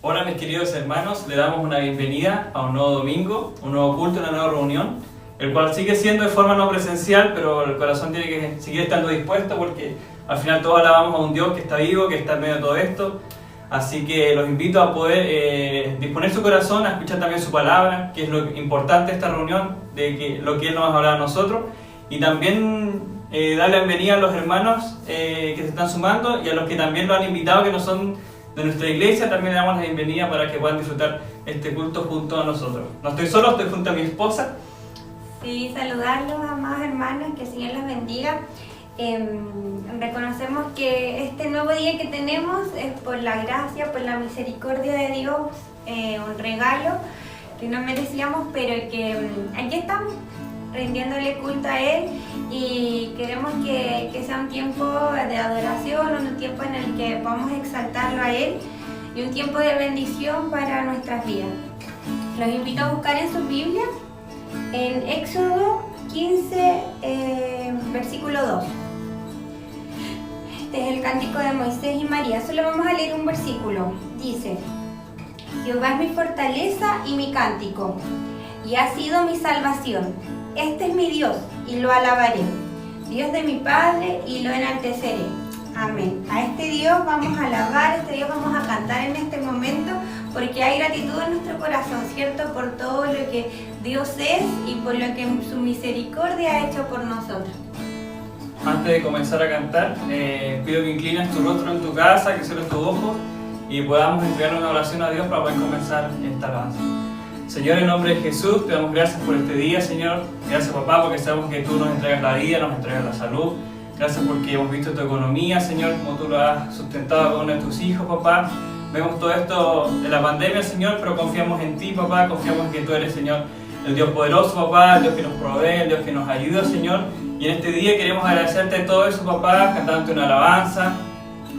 Hola mis queridos hermanos, le damos una bienvenida a un nuevo domingo, un nuevo culto, una nueva reunión, el cual sigue siendo de forma no presencial, pero el corazón tiene que seguir estando dispuesto porque al final todos alabamos a un Dios que está vivo, que está en medio de todo esto. Así que los invito a poder disponer su corazón a escuchar también su palabra, que es lo importante de esta reunión, de que lo que Él nos va a hablar a nosotros, y también darle la bienvenida a los hermanos que se están sumando y a los que también lo han invitado, que no son de nuestra iglesia. También le damos la bienvenida para que puedan disfrutar este culto junto a nosotros. No estoy solo, estoy junto a mi esposa. Sí, saludarlos, amados hermanos, que el Señor los bendiga. Reconocemos que este nuevo día que tenemos es por la gracia, por la misericordia de Dios, un regalo que no merecíamos, pero que aquí estamos, rindiéndole culto a Él, y queremos que sea un tiempo de adoración, un tiempo en el que podamos exaltarlo a Él y un tiempo de bendición para nuestras vidas. Los invito a buscar en sus Biblias en Éxodo 15, versículo 2. Este es el cántico de Moisés y María. Solo vamos a leer un versículo. Dice: Jehová es mi fortaleza y mi cántico, y ha sido mi salvación. Este es mi Dios, y lo alabaré, Dios de mi Padre, y lo enalteceré. Amén. A este Dios vamos a alabar, a este Dios vamos a cantar en este momento, porque hay gratitud en nuestro corazón, ¿cierto? Por todo lo que Dios es y por lo que su misericordia ha hecho por nosotros. Antes de comenzar a cantar, pido que inclines tu rostro en tu casa, que cierres tus ojos y podamos entregar una oración a Dios para poder comenzar esta alabanza. Señor, en nombre de Jesús, te damos gracias por este día, Señor. Gracias, papá, porque sabemos que tú nos entregas la vida, nos entregas la salud. Gracias porque hemos visto tu economía, Señor, como tú lo has sustentado con uno de tus hijos, papá. Vemos todo esto de la pandemia, Señor, pero confiamos en ti, papá. Confiamos en que tú eres, Señor, el Dios poderoso, papá, el Dios que nos provee, el Dios que nos ayuda, Señor. Y en este día queremos agradecerte todo eso, papá, cantándote una alabanza,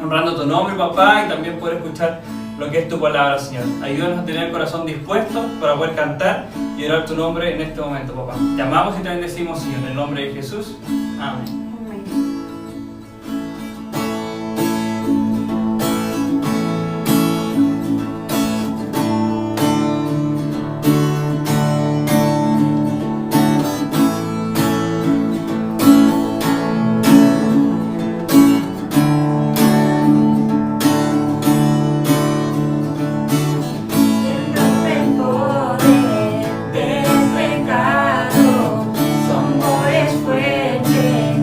honrando tu nombre, papá, y también poder escuchar lo que es tu palabra, Señor. Ayúdanos a tener el corazón dispuesto para poder cantar y orar tu nombre en este momento, papá. Te amamos y te bendecimos, Señor, en el nombre de Jesús. Amén. Su amor es fuerte.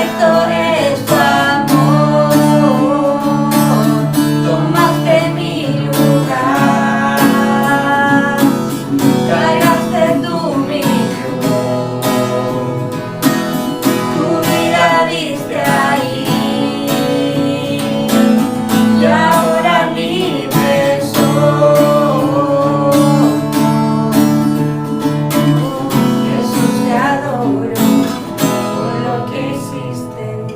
Perfecto es tu amor, tomaste mi lugar, cargaste tú mi cruz, tu vida diste ahí, y ahora libre soy. Jesús, te adoro por lo que hiciste en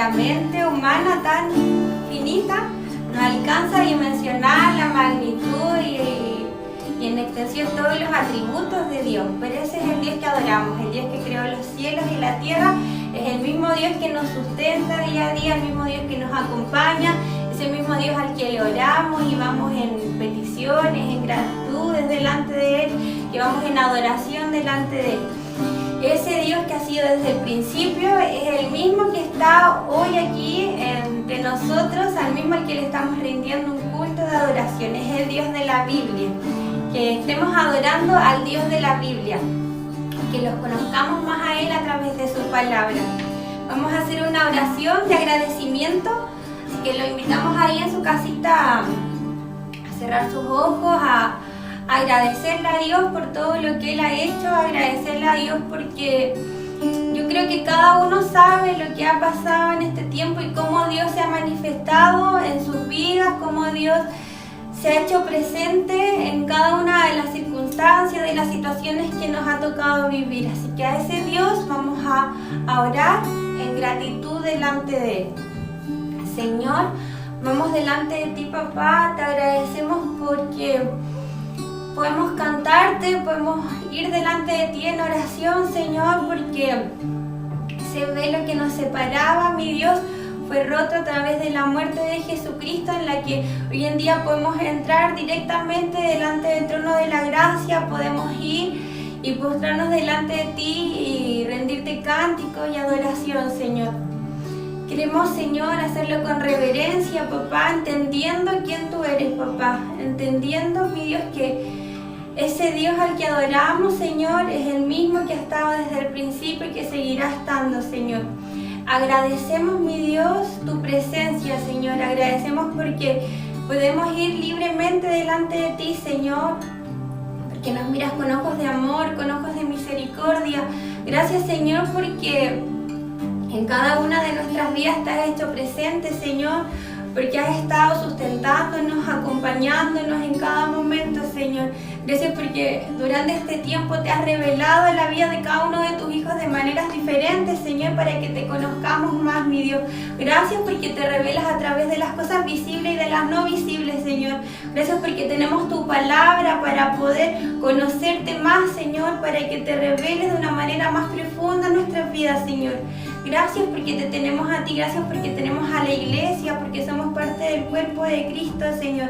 nuestra mente humana tan finita no alcanza a dimensionar la magnitud y en extensión todos los atributos de Dios. Pero ese es el Dios que adoramos, el Dios que creó los cielos y la tierra, es el mismo Dios que nos sustenta día a día, el mismo Dios que nos acompaña, es el mismo Dios al que le oramos y vamos en peticiones, en gratitudes delante de Él, que vamos en adoración delante de Él. Ese Dios que ha sido desde el principio es el mismo que está hoy aquí entre nosotros, al mismo al que le estamos rindiendo un culto de adoración. Es el Dios de la Biblia. Que estemos adorando al Dios de la Biblia. Que los conozcamos más a Él a través de su palabra. Vamos a hacer una oración de agradecimiento. Así que lo invitamos ahí en su casita a cerrar sus ojos, a agradecerle a Dios por todo lo que Él ha hecho, agradecerle a Dios porque yo creo que cada uno sabe lo que ha pasado en este tiempo y cómo Dios se ha manifestado en sus vidas, cómo Dios se ha hecho presente en cada una de las circunstancias, de las situaciones que nos ha tocado vivir. Así que a ese Dios vamos a orar en gratitud delante de Él. Señor, vamos delante de ti, papá, te agradecemos porque podemos cantarte, podemos ir delante de ti en oración, Señor, porque ese velo que nos separaba, mi Dios, fue roto a través de la muerte de Jesucristo, en la que hoy en día podemos entrar directamente delante del trono de la gracia, podemos ir y postrarnos delante de ti y rendirte cántico y adoración, Señor. Queremos, Señor, hacerlo con reverencia, papá, entendiendo quién tú eres, papá, entendiendo, mi Dios, que ese Dios al que adoramos, Señor, es el mismo que ha estado desde el principio y que seguirá estando, Señor. Agradecemos, mi Dios, tu presencia, Señor. Agradecemos porque podemos ir libremente delante de ti, Señor, porque nos miras con ojos de amor, con ojos de misericordia. Gracias, Señor, porque en cada una de nuestras vidas te has hecho presente, Señor, porque has estado sustentándonos, acompañándonos en cada momento, Señor. Gracias porque durante este tiempo te has revelado en la vida de cada uno de tus hijos de maneras diferentes, Señor, para que te conozcamos más, mi Dios. Gracias porque te revelas a través de las cosas visibles y de las no visibles, Señor. Gracias porque tenemos tu palabra para poder conocerte más, Señor, para que te reveles de una manera más profunda en nuestras vidas, Señor. Gracias porque te tenemos a ti, gracias porque tenemos a la iglesia, porque somos parte del cuerpo de Cristo, Señor.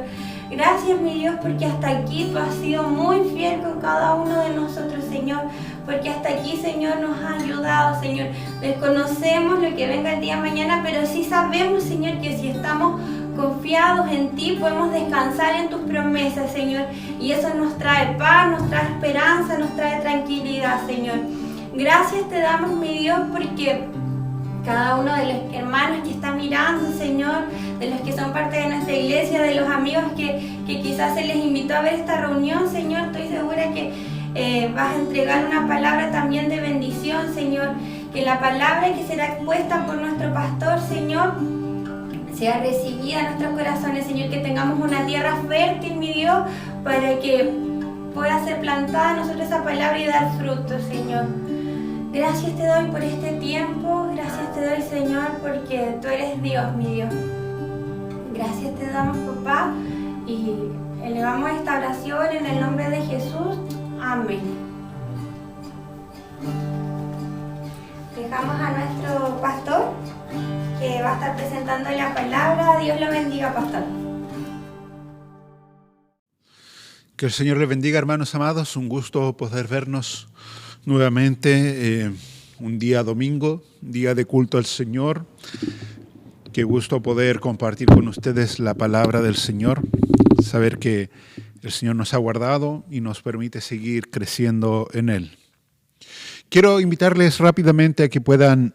Gracias, mi Dios, porque hasta aquí tú has sido muy fiel con cada uno de nosotros, Señor. Porque hasta aquí, Señor, nos has ayudado, Señor. Desconocemos lo que venga el día de mañana, pero sí sabemos, Señor, que si estamos confiados en ti, podemos descansar en tus promesas, Señor. Y eso nos trae paz, nos trae esperanza, nos trae tranquilidad, Señor. Gracias te damos, mi Dios, porque cada uno de los hermanos que está mirando, Señor, de los que son parte de nuestra iglesia, de los amigos que quizás se les invitó a ver esta reunión, Señor, estoy segura que vas a entregar una palabra también de bendición, Señor, que la palabra que será expuesta por nuestro pastor, Señor, sea recibida en nuestros corazones, Señor, que tengamos una tierra fértil, mi Dios, para que pueda ser plantada en nosotros esa palabra y dar fruto, Señor. Gracias te doy por este tiempo, gracias te doy, Señor, porque tú eres Dios, mi Dios. Gracias te damos, papá, y elevamos esta oración en el nombre de Jesús. Amén. Dejamos a nuestro pastor, que va a estar presentando la palabra. Dios lo bendiga, pastor. Que el Señor le bendiga, hermanos amados. Un gusto poder vernos nuevamente un día domingo, día de culto al Señor. Qué gusto poder compartir con ustedes la palabra del Señor, saber que el Señor nos ha guardado y nos permite seguir creciendo en Él. Quiero invitarles rápidamente a que puedan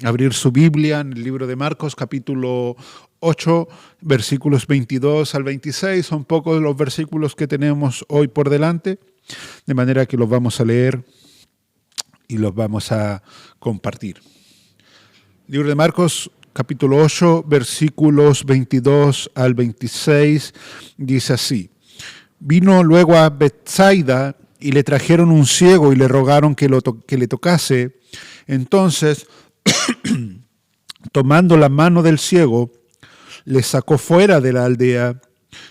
abrir su Biblia en el libro de Marcos, capítulo 8, versículos 22 al 26. Son pocos los versículos que tenemos hoy por delante, de manera que los vamos a leer y los vamos a compartir. Libro de Marcos, capítulo 8, versículos 22 al 26, dice así. Vino luego a Betsaida y le trajeron un ciego y le rogaron que le tocase. Entonces tomando la mano del ciego, le sacó fuera de la aldea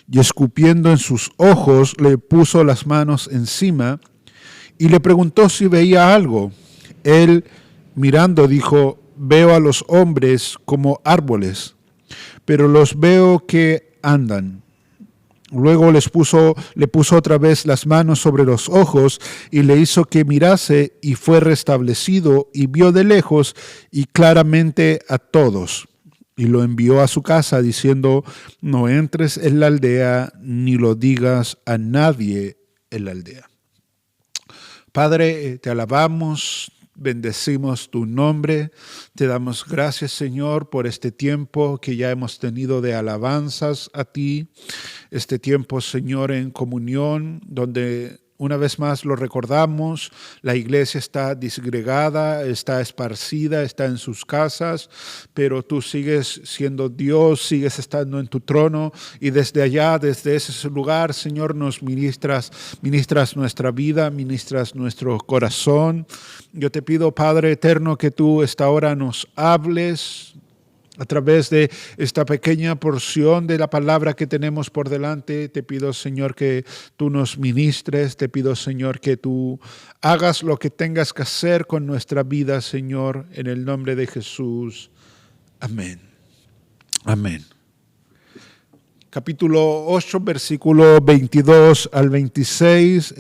y escupiendo en sus ojos le puso las manos encima y le preguntó si veía algo. Él, mirando, dijo: veo a los hombres como árboles, pero los veo que andan. Luego le puso otra vez las manos sobre los ojos y le hizo que mirase, y fue restablecido y vio de lejos y claramente a todos. Y lo envió a su casa diciendo: no entres en la aldea ni lo digas a nadie en la aldea. Padre, te alabamos, bendecimos tu nombre, te damos gracias, Señor, por este tiempo que ya hemos tenido de alabanzas a ti, este tiempo, Señor, en comunión, donde una vez más lo recordamos, la iglesia está disgregada, está esparcida, está en sus casas, pero tú sigues siendo Dios, sigues estando en tu trono, y desde allá, desde ese lugar, Señor, nos ministras nuestra vida, ministras nuestro corazón. Yo te pido, Padre eterno, que tú esta hora nos hables a través de esta pequeña porción de la palabra que tenemos por delante. Te pido, Señor, que tú nos ministres. Te pido, Señor, que tú hagas lo que tengas que hacer con nuestra vida, Señor, en el nombre de Jesús. Amén. Amén. Capítulo 8, versículo 22 al 26.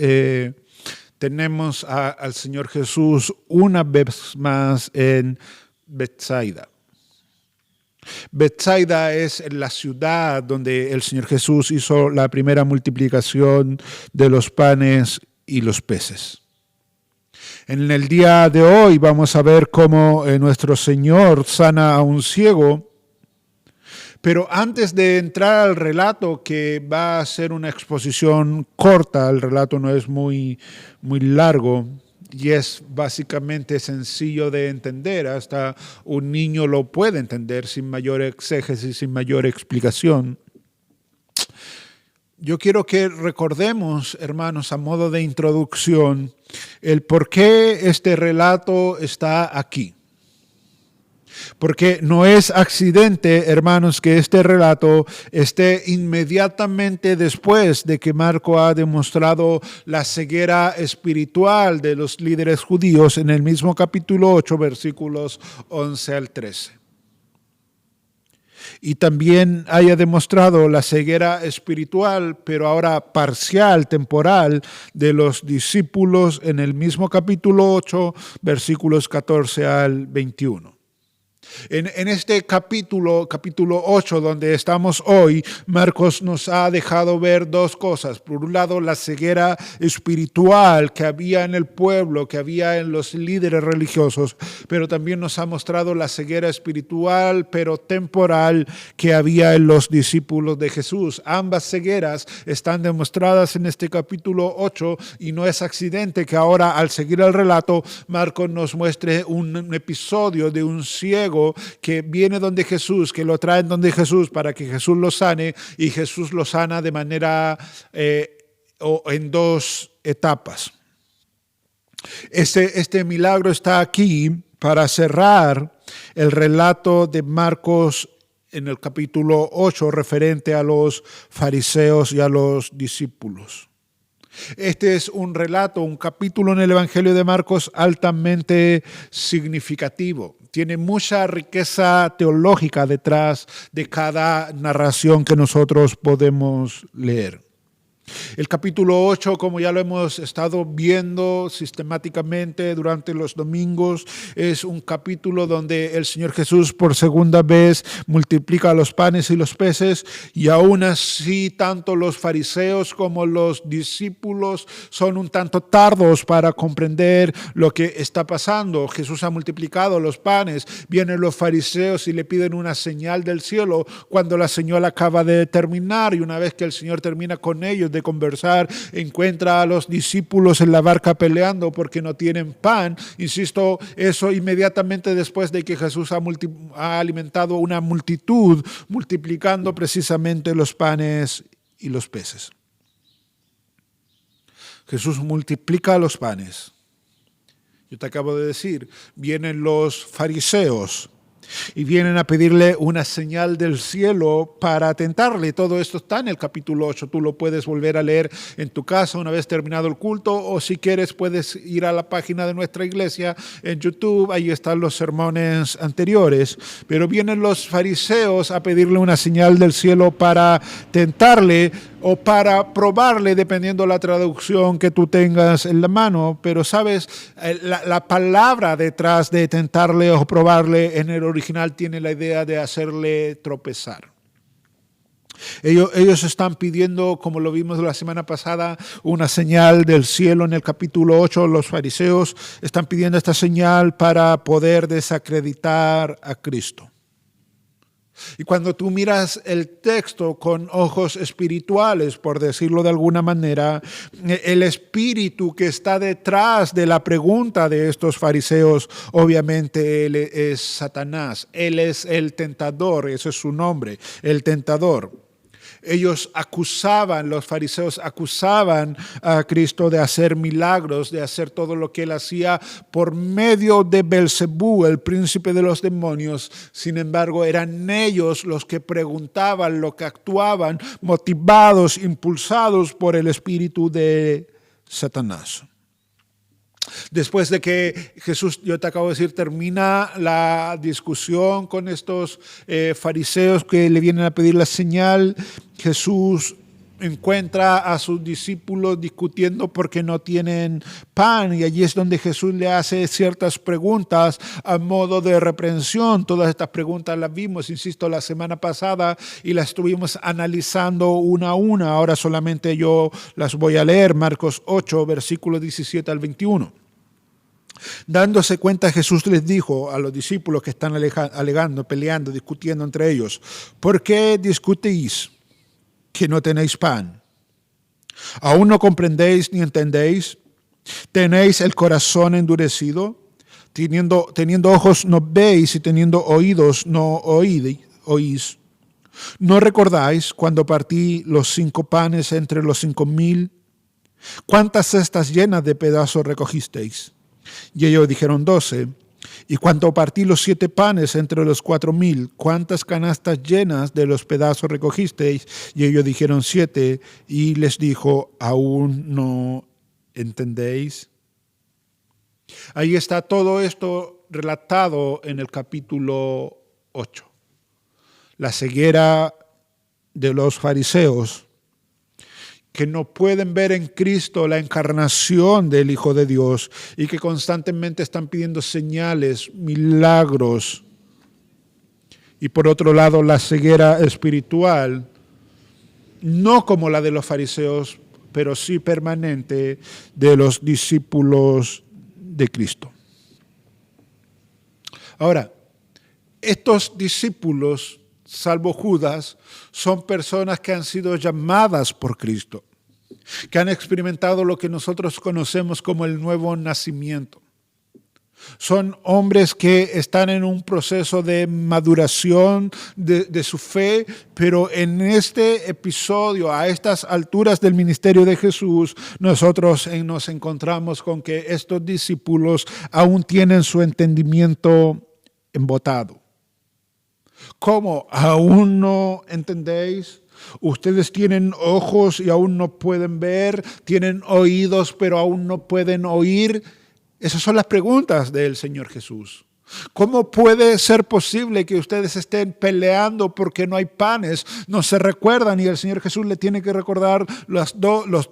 Tenemos al Señor Jesús una vez más en Betsaida. Betsaida es la ciudad donde el Señor Jesús hizo la primera multiplicación de los panes y los peces. En el día de hoy vamos a ver cómo nuestro Señor sana a un ciego, pero antes de entrar al relato, que va a ser una exposición corta, el relato no es muy largo, y es básicamente sencillo de entender, hasta un niño lo puede entender sin mayor exégesis, sin mayor explicación. Yo quiero que recordemos, hermanos, a modo de introducción, el por qué este relato está aquí. Porque no es accidente, hermanos, que este relato esté inmediatamente después de que Marco ha demostrado la ceguera espiritual de los líderes judíos en el mismo capítulo 8, versículos 11 al 13. Y también haya demostrado la ceguera espiritual, pero ahora parcial, temporal, de los discípulos en el mismo capítulo 8, versículos 14 al 21. En este capítulo 8, donde estamos hoy, Marcos nos ha dejado ver dos cosas. Por un lado, la ceguera espiritual que había en el pueblo, que había en los líderes religiosos, pero también nos ha mostrado la ceguera espiritual, pero temporal, que había en los discípulos de Jesús. Ambas cegueras están demostradas en este capítulo 8, y no es accidente que ahora, al seguir el relato, Marcos nos muestre un episodio de un ciego que viene donde Jesús, que lo traen donde Jesús para que Jesús lo sane, y Jesús lo sana de manera o en dos etapas. Este milagro está aquí para cerrar el relato de Marcos en el capítulo 8 referente a los fariseos y a los discípulos. Este es un relato, un capítulo en el Evangelio de Marcos altamente significativo. Tiene mucha riqueza teológica detrás de cada narración que nosotros podemos leer. El capítulo 8, como ya lo hemos estado viendo sistemáticamente durante los domingos, es un capítulo donde el Señor Jesús por segunda vez multiplica los panes y los peces, y aún así tanto los fariseos como los discípulos son un tanto tardos para comprender lo que está pasando. Jesús ha multiplicado los panes, vienen los fariseos y le piden una señal del cielo cuando la señal acaba de terminar, y una vez que el Señor termina con ellos de conversar, encuentra a los discípulos en la barca peleando porque no tienen pan. Insisto, eso inmediatamente después de que Jesús ha alimentado una multitud, multiplicando precisamente los panes y los peces. Jesús multiplica los panes. Yo te acabo de decir, vienen los fariseos y vienen a pedirle una señal del cielo para tentarle. Todo esto está en el capítulo 8. Tú lo puedes volver a leer en tu casa una vez terminado el culto, o si quieres puedes ir a la página de nuestra iglesia en YouTube. Ahí están los sermones anteriores. Pero vienen los fariseos a pedirle una señal del cielo para tentarle o para probarle, dependiendo la traducción que tú tengas en la mano. Pero sabes, la palabra detrás de tentarle o probarle en el original tiene la idea de hacerle tropezar. Ellos están pidiendo, como lo vimos la semana pasada, una señal del cielo en el capítulo 8. Los fariseos están pidiendo esta señal para poder desacreditar a Cristo. Y cuando tú miras el texto con ojos espirituales, por decirlo de alguna manera, el espíritu que está detrás de la pregunta de estos fariseos, obviamente él es Satanás. Él es el tentador, ese es su nombre, el tentador. Los fariseos acusaban a Cristo de hacer milagros, de hacer todo lo que él hacía por medio de Belcebú, el príncipe de los demonios. Sin embargo, eran ellos los que preguntaban, los que actuaban, motivados, impulsados por el espíritu de Satanás. Después de que Jesús, yo te acabo de decir, termina la discusión con estos fariseos que le vienen a pedir la señal, Jesús encuentra a sus discípulos discutiendo porque no tienen pan, y allí es donde Jesús le hace ciertas preguntas a modo de reprensión. Todas estas preguntas las vimos, insisto, la semana pasada y las estuvimos analizando una a una. Ahora solamente yo las voy a leer. Marcos 8, versículos 17 al 21. Dándose cuenta, Jesús les dijo a los discípulos que están alegando, peleando, discutiendo entre ellos: ¿por qué discutís que no tenéis pan? ¿Aún no comprendéis ni entendéis? ¿Tenéis el corazón endurecido? Teniendo ojos no veis, y teniendo oídos no oís. ¿No recordáis cuando partí los 5 panes entre los 5,000? ¿Cuántas cestas llenas de pedazos recogisteis? Y ellos dijeron 12. Y cuando partí los 7 panes entre los 4,000, ¿cuántas canastas llenas de los pedazos recogisteis? Y ellos dijeron 7. Y les dijo: ¿aún no entendéis? Ahí está todo esto relatado en el capítulo 8. La ceguera de los fariseos, que no pueden ver en Cristo la encarnación del Hijo de Dios y que constantemente están pidiendo señales, milagros. Y por otro lado, la ceguera espiritual, no como la de los fariseos, pero sí permanente, de los discípulos de Cristo. Ahora, estos discípulos, salvo Judas, son personas que han sido llamadas por Cristo, que han experimentado lo que nosotros conocemos como el nuevo nacimiento. Son hombres que están en un proceso de maduración de su fe, pero en este episodio, a estas alturas del ministerio de Jesús, nosotros nos encontramos con que estos discípulos aún tienen su entendimiento embotado. ¿Cómo? ¿Aún no entendéis? Ustedes tienen ojos y aún no pueden ver, tienen oídos pero aún no pueden oír. Esas son las preguntas del Señor Jesús. ¿Cómo puede ser posible que ustedes estén peleando porque no hay panes? No se recuerdan, y el Señor Jesús le tiene que recordar los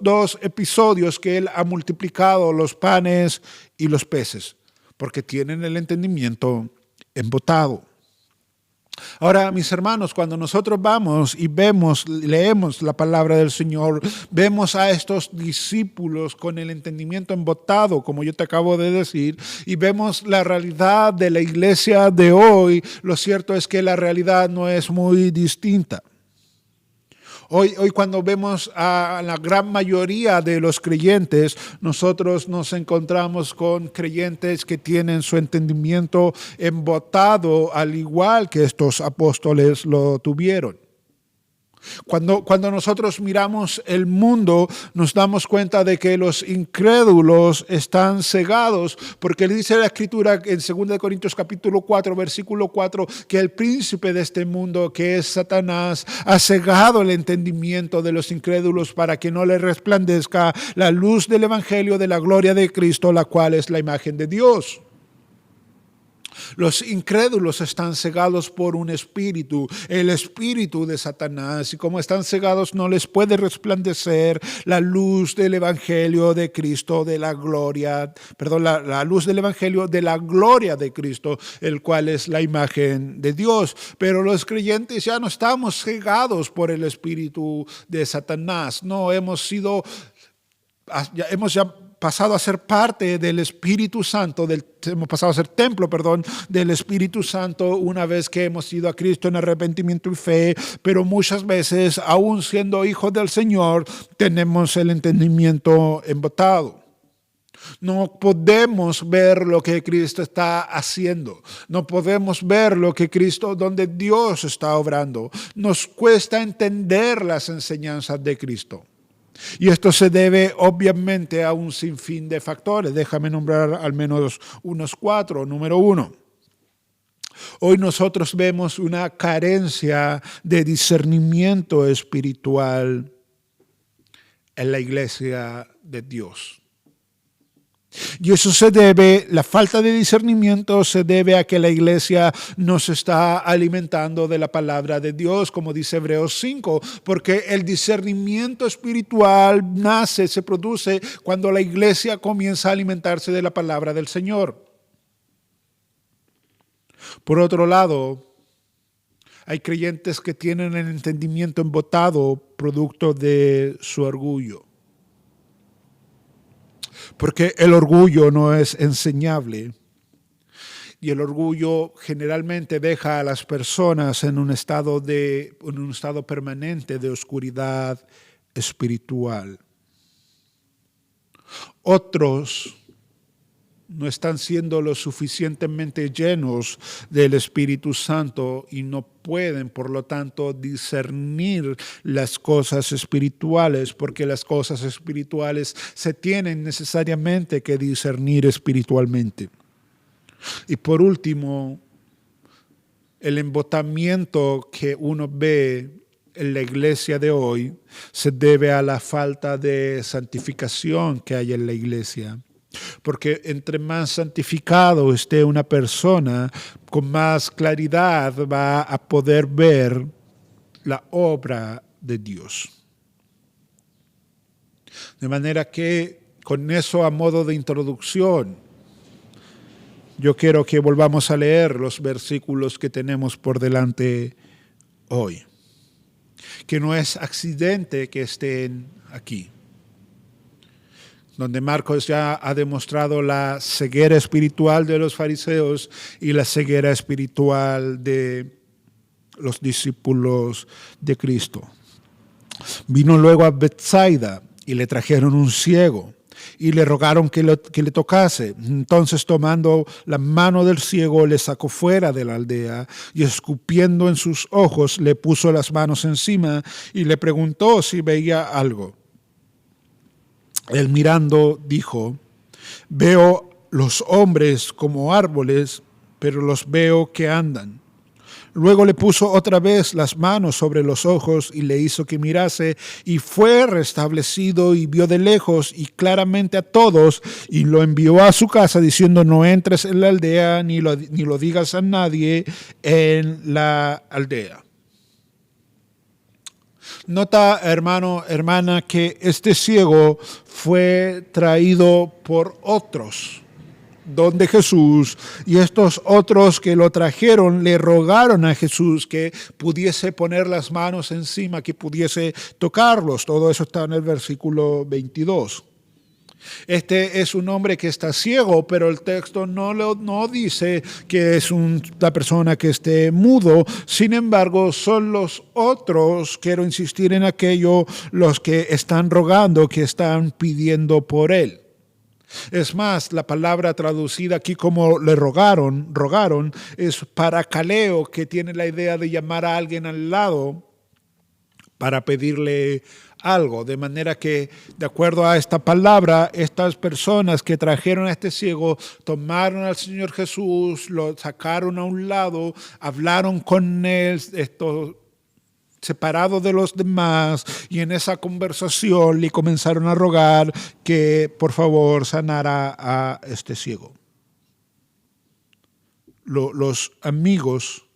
dos episodios que Él ha multiplicado, los panes y los peces, porque tienen el entendimiento embotado. Ahora, mis hermanos, cuando nosotros vamos y leemos la palabra del Señor, vemos a estos discípulos con el entendimiento embotado, como yo te acabo de decir, y vemos la realidad de la iglesia de hoy. Lo cierto es que la realidad no es muy distinta. Hoy cuando vemos a la gran mayoría de los creyentes, nosotros nos encontramos con creyentes que tienen su entendimiento embotado, al igual que estos apóstoles lo tuvieron. Cuando nosotros miramos el mundo, nos damos cuenta de que los incrédulos están cegados, porque dice la Escritura en 2 Corintios capítulo 4, versículo 4, que el príncipe de este mundo, que es Satanás, ha cegado el entendimiento de los incrédulos para que no les resplandezca la luz del evangelio de la gloria de Cristo, la cual es la imagen de Dios. Los incrédulos están cegados por un espíritu, el espíritu de Satanás, y como están cegados no les puede resplandecer la luz del evangelio de Cristo, de la gloria, la luz del evangelio de la gloria de Cristo, el cual es la imagen de Dios. Pero los creyentes ya no estamos cegados por el espíritu de Satanás, no hemos pasado a ser parte del Espíritu Santo, hemos pasado a ser templo, del Espíritu Santo una vez que hemos ido a Cristo en arrepentimiento y fe, pero muchas veces, aún siendo hijos del Señor, tenemos el entendimiento embotado. No podemos ver lo que Cristo está haciendo. No podemos ver lo que donde Dios está obrando. Nos cuesta entender las enseñanzas de Cristo. Y esto se debe obviamente a un sinfín de factores. Déjame nombrar al menos unos 4. Número 1. Hoy nosotros vemos una carencia de discernimiento espiritual en la iglesia de Dios. Y eso la falta de discernimiento se debe a que la iglesia no se está alimentando de la palabra de Dios, como dice Hebreos 5, porque el discernimiento espiritual se produce cuando la iglesia comienza a alimentarse de la palabra del Señor. Por otro lado, hay creyentes que tienen el entendimiento embotado producto de su orgullo. Porque el orgullo no es enseñable y el orgullo generalmente deja a las personas en un estado permanente de oscuridad espiritual. Otros no están siendo lo suficientemente llenos del Espíritu Santo y no pueden, por lo tanto, discernir las cosas espirituales, porque las cosas espirituales se tienen necesariamente que discernir espiritualmente. Y por último, el embotamiento que uno ve en la iglesia de hoy se debe a la falta de santificación que hay en la iglesia. Porque entre más santificado esté una persona, con más claridad va a poder ver la obra de Dios. De manera que, con eso a modo de introducción, yo quiero que volvamos a leer los versículos que tenemos por delante hoy. Que no es accidente que estén aquí. Donde Marcos ya ha demostrado la ceguera espiritual de los fariseos y la ceguera espiritual de los discípulos de Cristo. Vino luego a Betsaida y le trajeron un ciego y le rogaron que le tocase. Entonces, tomando la mano del ciego, le sacó fuera de la aldea y escupiendo en sus ojos, le puso las manos encima y le preguntó si veía algo. Él mirando dijo: veo los hombres como árboles, pero los veo que andan. Luego le puso otra vez las manos sobre los ojos y le hizo que mirase, y fue restablecido y vio de lejos y claramente a todos, y lo envió a su casa diciendo: no entres en la aldea ni lo digas a nadie en la aldea. Nota, hermano, hermana, que este ciego fue traído por otros donde Jesús, y estos otros que lo trajeron le rogaron a Jesús que pudiese poner las manos encima, que pudiese tocarlos. Todo eso está en el versículo 22. Este es un hombre que está ciego, pero el texto no dice que es una persona que esté mudo. Sin embargo, son los otros, quiero insistir en aquello, los que están rogando, que están pidiendo por él. Es más, la palabra traducida aquí como le rogaron, es parakaleo, que tiene la idea de llamar a alguien al lado para pedirle algo, de manera que, de acuerdo a esta palabra, estas personas que trajeron a este ciego tomaron al Señor Jesús, lo sacaron a un lado, hablaron con él, separado de los demás, y en esa conversación le comenzaron a rogar que por favor sanara a este ciego. Los amigos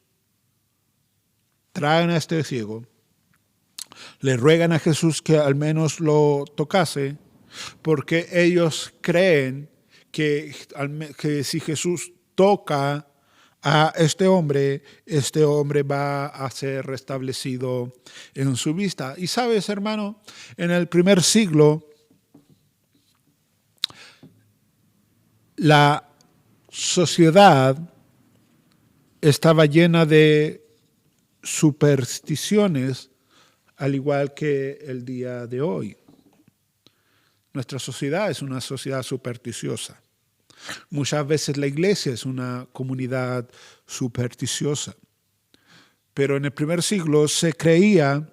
traen a este ciego, le ruegan a Jesús que al menos lo tocase, porque ellos creen que si Jesús toca a este hombre va a ser restablecido en su vista. Y sabes, hermano, en el primer siglo, la sociedad estaba llena de supersticiones, al igual que el día de hoy. Nuestra sociedad es una sociedad supersticiosa. Muchas veces la iglesia es una comunidad supersticiosa. Pero en el primer siglo se creía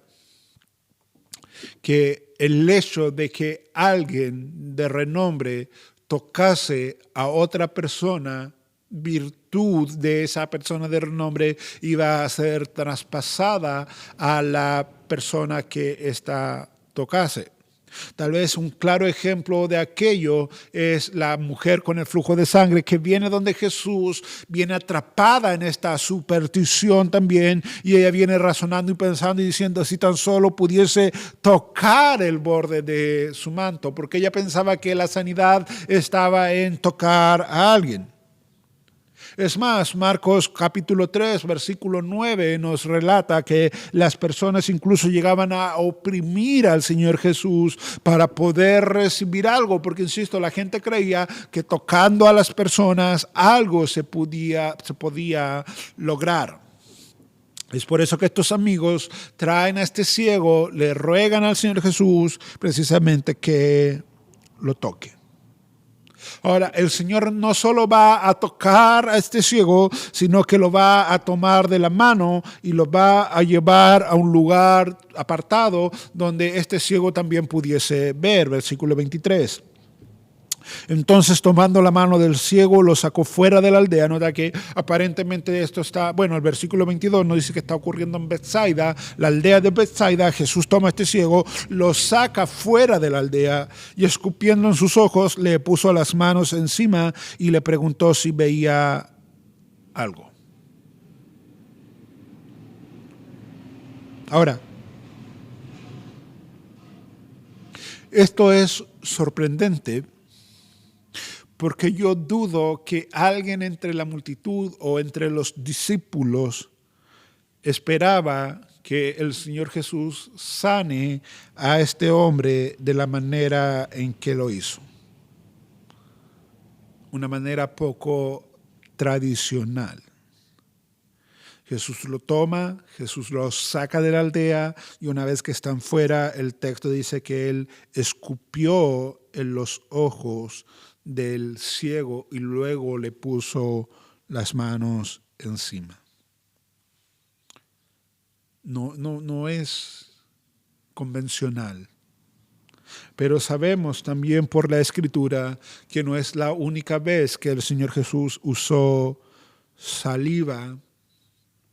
que el hecho de que alguien de renombre tocase a otra persona, virtud de esa persona de renombre iba a ser traspasada a la persona que ésta tocase. Tal vez un claro ejemplo de aquello es la mujer con el flujo de sangre que viene donde Jesús, viene atrapada en esta superstición también, y ella viene razonando y pensando y diciendo si tan solo pudiese tocar el borde de su manto, porque ella pensaba que la sanidad estaba en tocar a alguien. Es más, Marcos capítulo 3, versículo 9 nos relata que las personas incluso llegaban a oprimir al Señor Jesús para poder recibir algo, porque insisto, la gente creía que tocando a las personas algo se podía lograr. Es por eso que estos amigos traen a este ciego, le ruegan al Señor Jesús precisamente que lo toque. Ahora, el Señor no solo va a tocar a este ciego, sino que lo va a tomar de la mano y lo va a llevar a un lugar apartado donde este ciego también pudiese ver. Versículo 23. Entonces, tomando la mano del ciego, lo sacó fuera de la aldea. Nota que aparentemente esto está, el versículo 22 nos dice que está ocurriendo en Betsaida, la aldea de Betsaida. Jesús toma a este ciego, lo saca fuera de la aldea y escupiendo en sus ojos, le puso las manos encima y le preguntó si veía algo. Ahora, esto es sorprendente, porque yo dudo que alguien entre la multitud o entre los discípulos esperaba que el Señor Jesús sane a este hombre de la manera en que lo hizo. Una manera poco tradicional. Jesús lo toma, Jesús lo saca de la aldea y una vez que están fuera, el texto dice que él escupió en los ojos del ciego y luego le puso las manos encima. No es convencional, pero sabemos también por la Escritura que no es la única vez que el Señor Jesús usó saliva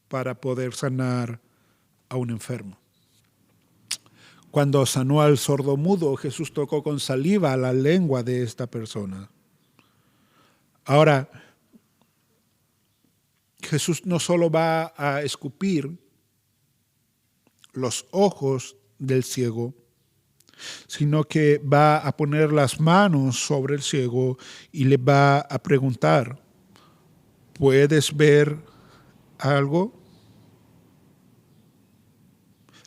para poder sanar a un enfermo. Cuando sanó al sordomudo, Jesús tocó con saliva la lengua de esta persona. Ahora, Jesús no solo va a escupir los ojos del ciego, sino que va a poner las manos sobre el ciego y le va a preguntar, ¿puedes ver algo?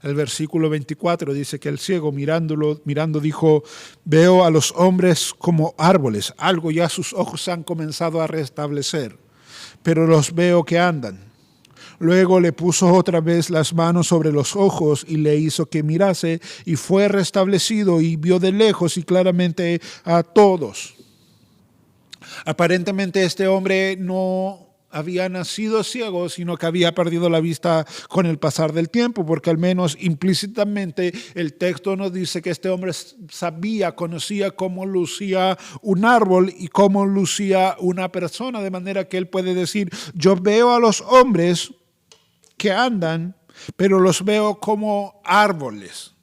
El versículo 24 dice que el ciego mirando dijo, veo a los hombres como árboles, algo ya sus ojos han comenzado a restablecer, pero los veo que andan. Luego le puso otra vez las manos sobre los ojos y le hizo que mirase y fue restablecido y vio de lejos y claramente a todos. Aparentemente este hombre no había nacido ciego, sino que había perdido la vista con el pasar del tiempo, porque al menos implícitamente el texto nos dice que este hombre conocía cómo lucía un árbol y cómo lucía una persona, de manera que él puede decir: yo veo a los hombres que andan, pero los veo como árboles.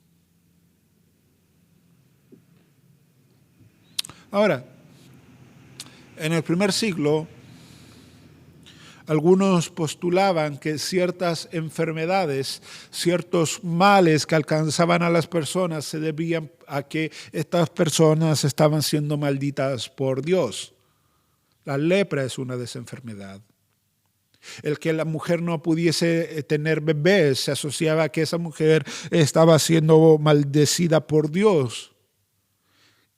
Ahora, en el primer siglo, algunos postulaban que ciertas enfermedades, ciertos males que alcanzaban a las personas se debían a que estas personas estaban siendo malditas por Dios. La lepra es una de esas enfermedades. El que la mujer no pudiese tener bebés se asociaba a que esa mujer estaba siendo maldecida por Dios.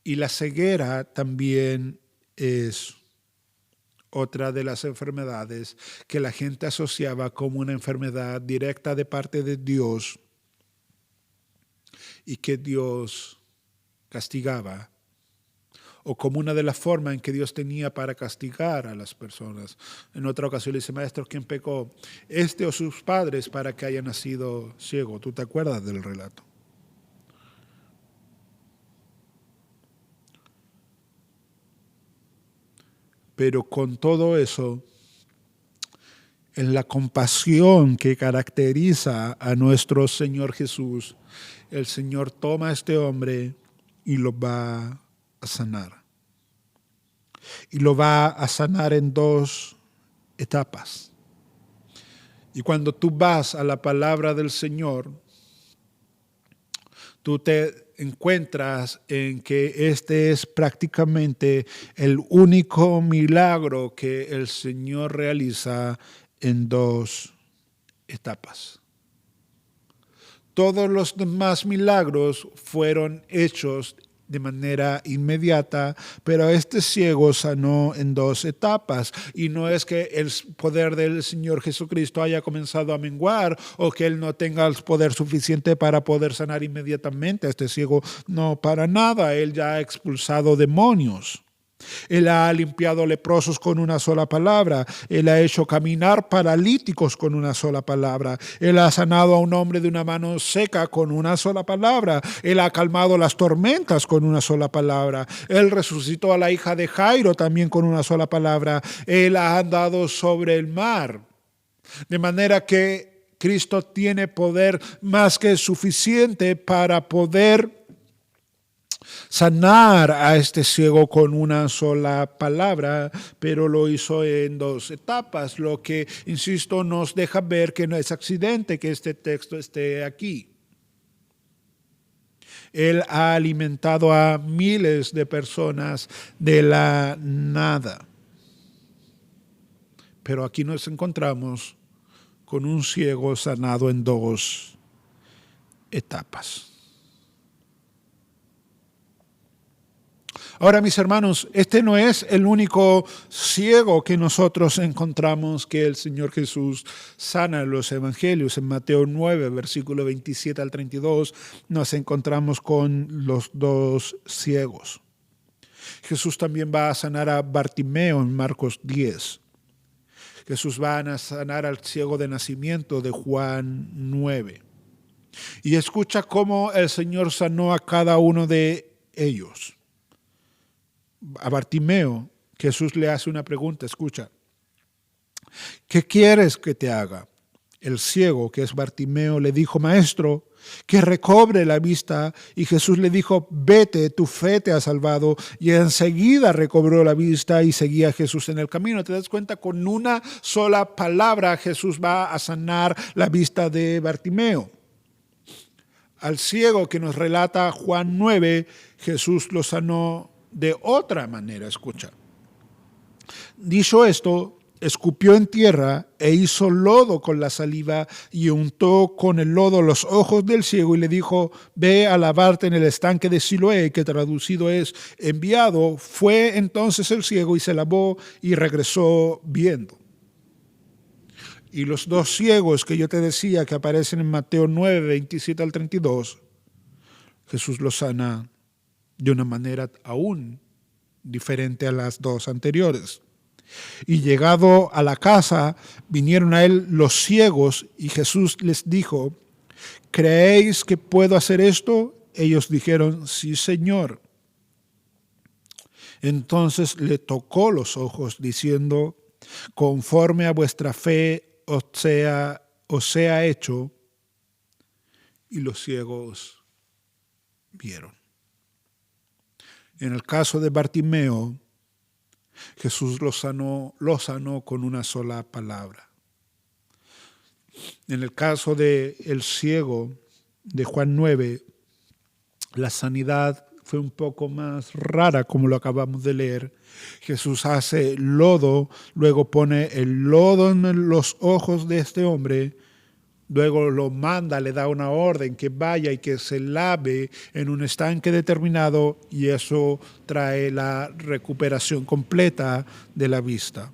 Y la ceguera también es otra de las enfermedades que la gente asociaba como una enfermedad directa de parte de Dios y que Dios castigaba, o como una de las formas en que Dios tenía para castigar a las personas. En otra ocasión le dice: maestro, ¿quién pecó? ¿Este o sus padres para que haya nacido ciego? ¿Tú te acuerdas del relato? Pero con todo eso, en la compasión que caracteriza a nuestro Señor Jesús, el Señor toma a este hombre y lo va a sanar. Y lo va a sanar en dos etapas. Y cuando tú vas a la palabra del Señor, tú te encuentras en que este es prácticamente el único milagro que el Señor realiza en dos etapas. Todos los demás milagros fueron hechos de manera inmediata, pero este ciego sanó en dos etapas, y no es que el poder del Señor Jesucristo haya comenzado a menguar o que Él no tenga el poder suficiente para poder sanar inmediatamente a este ciego, no, para nada. Él ya ha expulsado demonios. Él ha limpiado leprosos con una sola palabra. Él ha hecho caminar paralíticos con una sola palabra. Él ha sanado a un hombre de una mano seca con una sola palabra. Él ha calmado las tormentas con una sola palabra. Él resucitó a la hija de Jairo también con una sola palabra. Él ha andado sobre el mar. De manera que Cristo tiene poder más que suficiente para poder sanar a este ciego con una sola palabra, pero lo hizo en dos etapas, lo que, insisto, nos deja ver que no es accidente que este texto esté aquí. Él ha alimentado a miles de personas de la nada. Pero aquí nos encontramos con un ciego sanado en dos etapas. Ahora, mis hermanos, este no es el único ciego que nosotros encontramos que el Señor Jesús sana en los evangelios. En Mateo 9, versículo 27 al 32, nos encontramos con los dos ciegos. Jesús también va a sanar a Bartimeo en Marcos 10. Jesús va a sanar al ciego de nacimiento de Juan 9. Y escucha cómo el Señor sanó a cada uno de ellos. A Bartimeo, Jesús le hace una pregunta, escucha: ¿qué quieres que te haga? El ciego, que es Bartimeo, le dijo: maestro, que recobre la vista. Y Jesús le dijo: vete, tu fe te ha salvado. Y enseguida recobró la vista y seguía a Jesús en el camino. ¿Te das cuenta? Con una sola palabra Jesús va a sanar la vista de Bartimeo. Al ciego que nos relata Juan 9, Jesús lo sanó de otra manera, escucha. Dicho esto, escupió en tierra e hizo lodo con la saliva y untó con el lodo los ojos del ciego y le dijo: ve a lavarte en el estanque de Siloé, que traducido es enviado. Fue entonces el ciego y se lavó y regresó viendo. Y los dos ciegos que yo te decía que aparecen en Mateo 9, 27 al 32, Jesús los sana de una manera aún diferente a las dos anteriores. Y llegado a la casa, vinieron a él los ciegos, y Jesús les dijo: ¿creéis que puedo hacer esto? Ellos dijeron: sí, Señor. Entonces le tocó los ojos, diciendo: conforme a vuestra fe os sea hecho. Y los ciegos vieron. En el caso de Bartimeo, Jesús lo sanó con una sola palabra. En el caso de el ciego de Juan 9, la sanidad fue un poco más rara, como lo acabamos de leer. Jesús hace lodo, luego pone el lodo en los ojos de este hombre, luego lo manda, le da una orden que vaya y que se lave en un estanque determinado, y eso trae la recuperación completa de la vista.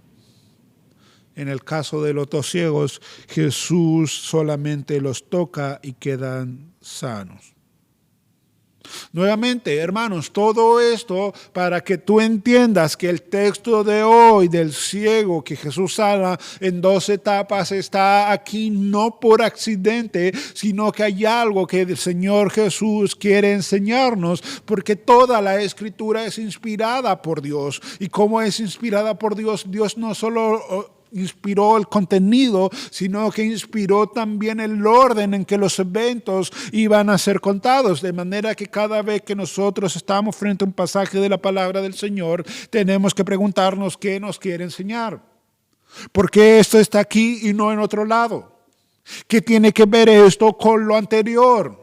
En el caso de los dos ciegos, Jesús solamente los toca y quedan sanos. Nuevamente, hermanos, todo esto para que tú entiendas que el texto de hoy del ciego que Jesús sana en 2 etapas está aquí no por accidente, sino que hay algo que el Señor Jesús quiere enseñarnos, porque toda la Escritura es inspirada por Dios. Y como es inspirada por Dios, Dios no solo inspiró el contenido, sino que inspiró también el orden en que los eventos iban a ser contados, de manera que cada vez que nosotros estamos frente a un pasaje de la palabra del Señor, tenemos que preguntarnos qué nos quiere enseñar. ¿Por qué esto está aquí y no en otro lado? ¿Qué tiene que ver esto con lo anterior?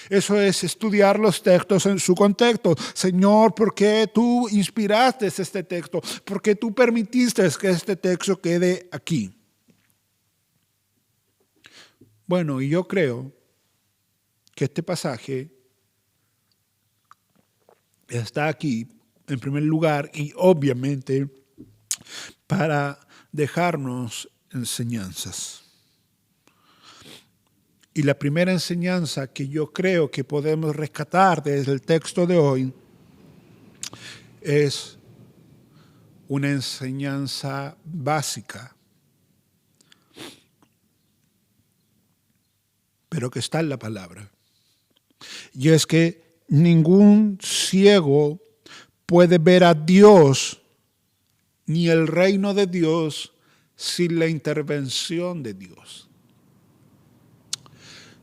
Eso es estudiar los textos en su contexto. Señor, ¿por qué tú inspiraste este texto? ¿Por qué tú permitiste que este texto quede aquí? Bueno, y yo creo que este pasaje está aquí, en primer lugar, y obviamente para dejarnos enseñanzas. Y la primera enseñanza que yo creo que podemos rescatar desde el texto de hoy es una enseñanza básica, pero que está en la palabra. Y es que ningún ciego puede ver a Dios ni el reino de Dios sin la intervención de Dios.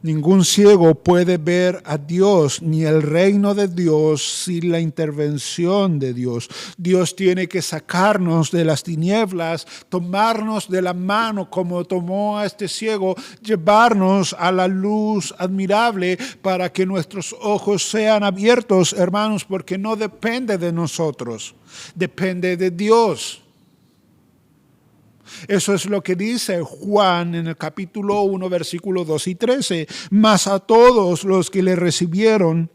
Ningún ciego puede ver a Dios ni el reino de Dios sin la intervención de Dios. Dios tiene que sacarnos de las tinieblas, tomarnos de la mano como tomó a este ciego, llevarnos a la luz admirable para que nuestros ojos sean abiertos, hermanos, porque no depende de nosotros, depende de Dios. Eso es lo que dice Juan en el capítulo 1, versículos 2 y 13. Mas a todos los que le recibieron,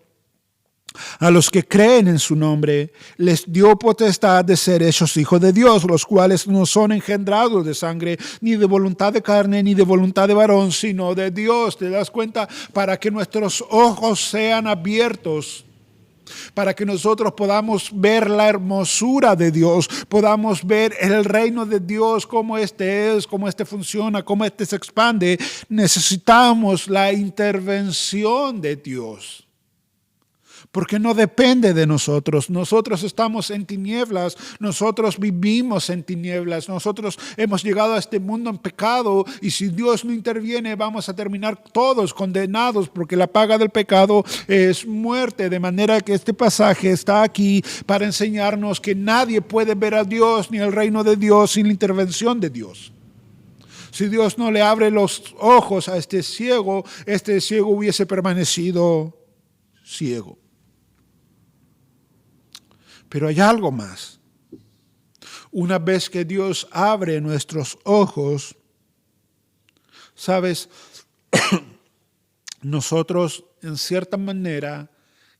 a los que creen en su nombre, les dio potestad de ser hechos hijos de Dios, los cuales no son engendrados de sangre, ni de voluntad de carne, ni de voluntad de varón, sino de Dios. ¿Te das cuenta? Para que nuestros ojos sean abiertos, para que nosotros podamos ver la hermosura de Dios, podamos ver el reino de Dios, cómo este es, cómo este funciona, cómo este se expande. Necesitamos la intervención de Dios, porque no depende de nosotros. Nosotros estamos en tinieblas, nosotros vivimos en tinieblas, nosotros hemos llegado a este mundo en pecado, y si Dios no interviene vamos a terminar todos condenados, porque la paga del pecado es muerte. De manera que este pasaje está aquí para enseñarnos que nadie puede ver a Dios ni el reino de Dios sin la intervención de Dios. Si Dios no le abre los ojos a este ciego hubiese permanecido ciego. Pero hay algo más. Una vez que Dios abre nuestros ojos, ¿sabes? Nosotros en cierta manera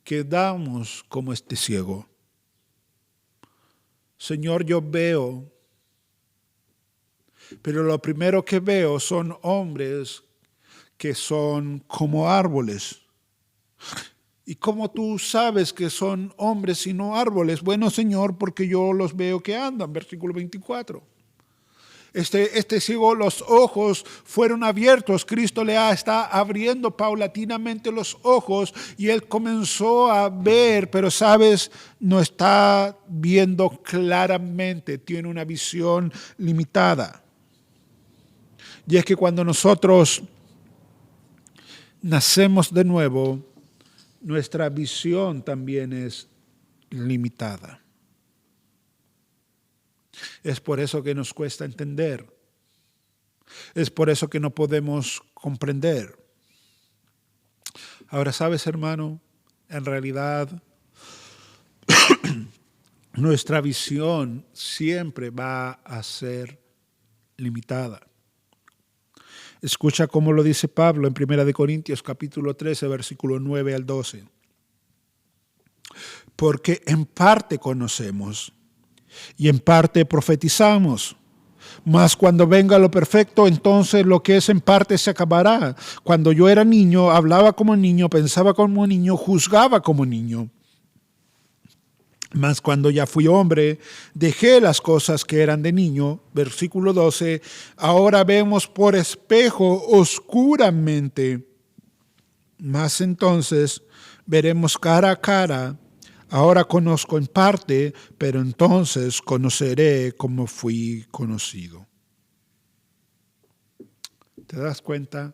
quedamos como este ciego. Señor, yo veo, pero lo primero que veo son hombres que son como árboles. ¿Y cómo tú sabes que son hombres y no árboles? Bueno, Señor, porque yo los veo que andan. Versículo 24. Este ciego, los ojos fueron abiertos. Cristo está abriendo paulatinamente los ojos y él comenzó a ver, pero sabes, no está viendo claramente, tiene una visión limitada. Y es que cuando nosotros nacemos de nuevo, nuestra visión también es limitada. Es por eso que nos cuesta entender. Es por eso que no podemos comprender. Ahora, ¿sabes, hermano? En realidad, nuestra visión siempre va a ser limitada. Escucha cómo lo dice Pablo en 1 Corintios capítulo 13, versículo 9 al 12. Porque en parte conocemos y en parte profetizamos. Mas cuando venga lo perfecto, entonces lo que es en parte se acabará. Cuando yo era niño, hablaba como niño, pensaba como niño, juzgaba como niño. Mas cuando ya fui hombre, dejé las cosas que eran de niño. Versículo 12, ahora vemos por espejo oscuramente. Mas entonces veremos cara a cara. Ahora conozco en parte, pero entonces conoceré como fui conocido. ¿Te das cuenta?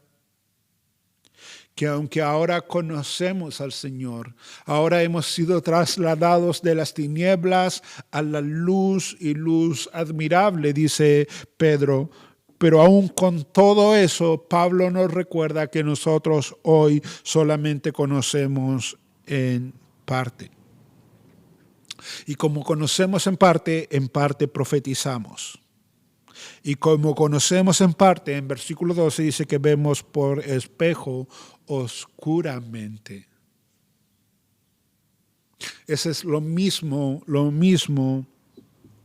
Que aunque ahora conocemos al Señor, ahora hemos sido trasladados de las tinieblas a la luz y luz admirable, dice Pedro. Pero aún con todo eso, Pablo nos recuerda que nosotros hoy solamente conocemos en parte. Y como conocemos en parte profetizamos. Y como conocemos en parte, en versículo 12 dice que vemos por espejo oscuramente. Ese es lo mismo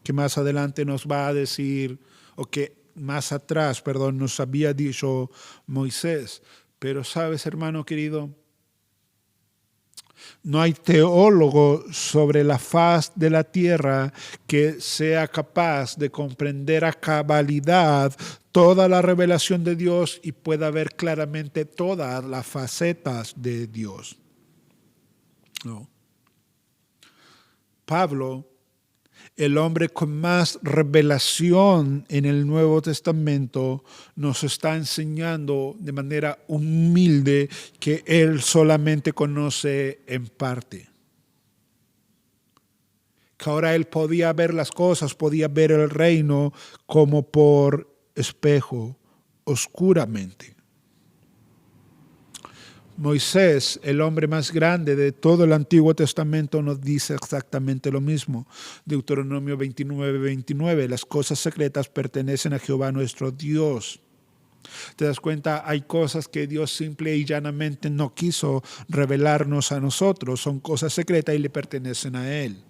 que más adelante nos va a decir, o que más atrás, nos había dicho Moisés. Pero sabes, hermano querido, no hay teólogo sobre la faz de la tierra que sea capaz de comprender a cabalidad toda la revelación de Dios y pueda ver claramente todas las facetas de Dios. No. Pablo, el hombre con más revelación en el Nuevo Testamento, nos está enseñando de manera humilde que él solamente conoce en parte. Que ahora él podía ver las cosas, podía ver el reino como por espejo, oscuramente. Moisés, el hombre más grande de todo el Antiguo Testamento, nos dice exactamente lo mismo. Deuteronomio 29:29, las cosas secretas pertenecen a Jehová nuestro Dios. ¿Te das cuenta? Hay cosas que Dios simple y llanamente no quiso revelarnos a nosotros. Son cosas secretas y le pertenecen a Él.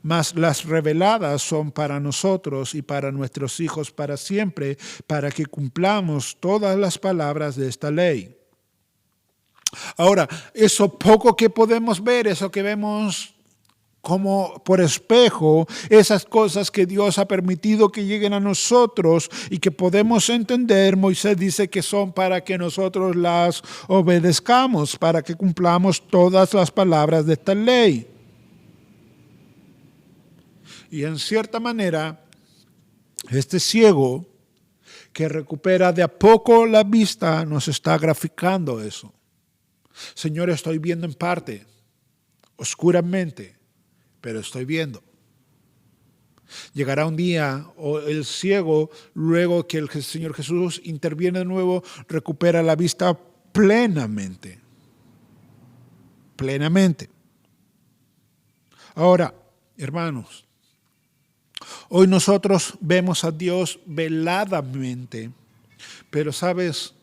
Mas las reveladas son para nosotros y para nuestros hijos para siempre, para que cumplamos todas las palabras de esta ley. Ahora, eso poco que podemos ver, eso que vemos como por espejo, esas cosas que Dios ha permitido que lleguen a nosotros y que podemos entender, Moisés dice que son para que nosotros las obedezcamos, para que cumplamos todas las palabras de esta ley. Y en cierta manera, este ciego que recupera de a poco la vista nos está graficando eso. Señor, estoy viendo en parte, oscuramente, pero estoy viendo. Llegará un día, o el ciego, luego que el Señor Jesús interviene de nuevo, recupera la vista plenamente. Plenamente. Ahora, hermanos, hoy nosotros vemos a Dios veladamente, pero sabes,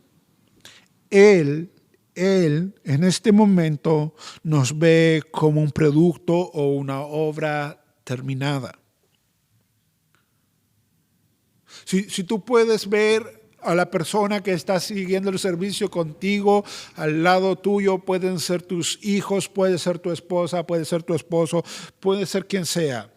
Él en este momento nos ve como un producto o una obra terminada. Si tú puedes ver a la persona que está siguiendo el servicio contigo, al lado tuyo, pueden ser tus hijos, puede ser tu esposa, puede ser tu esposo, puede ser quien sea.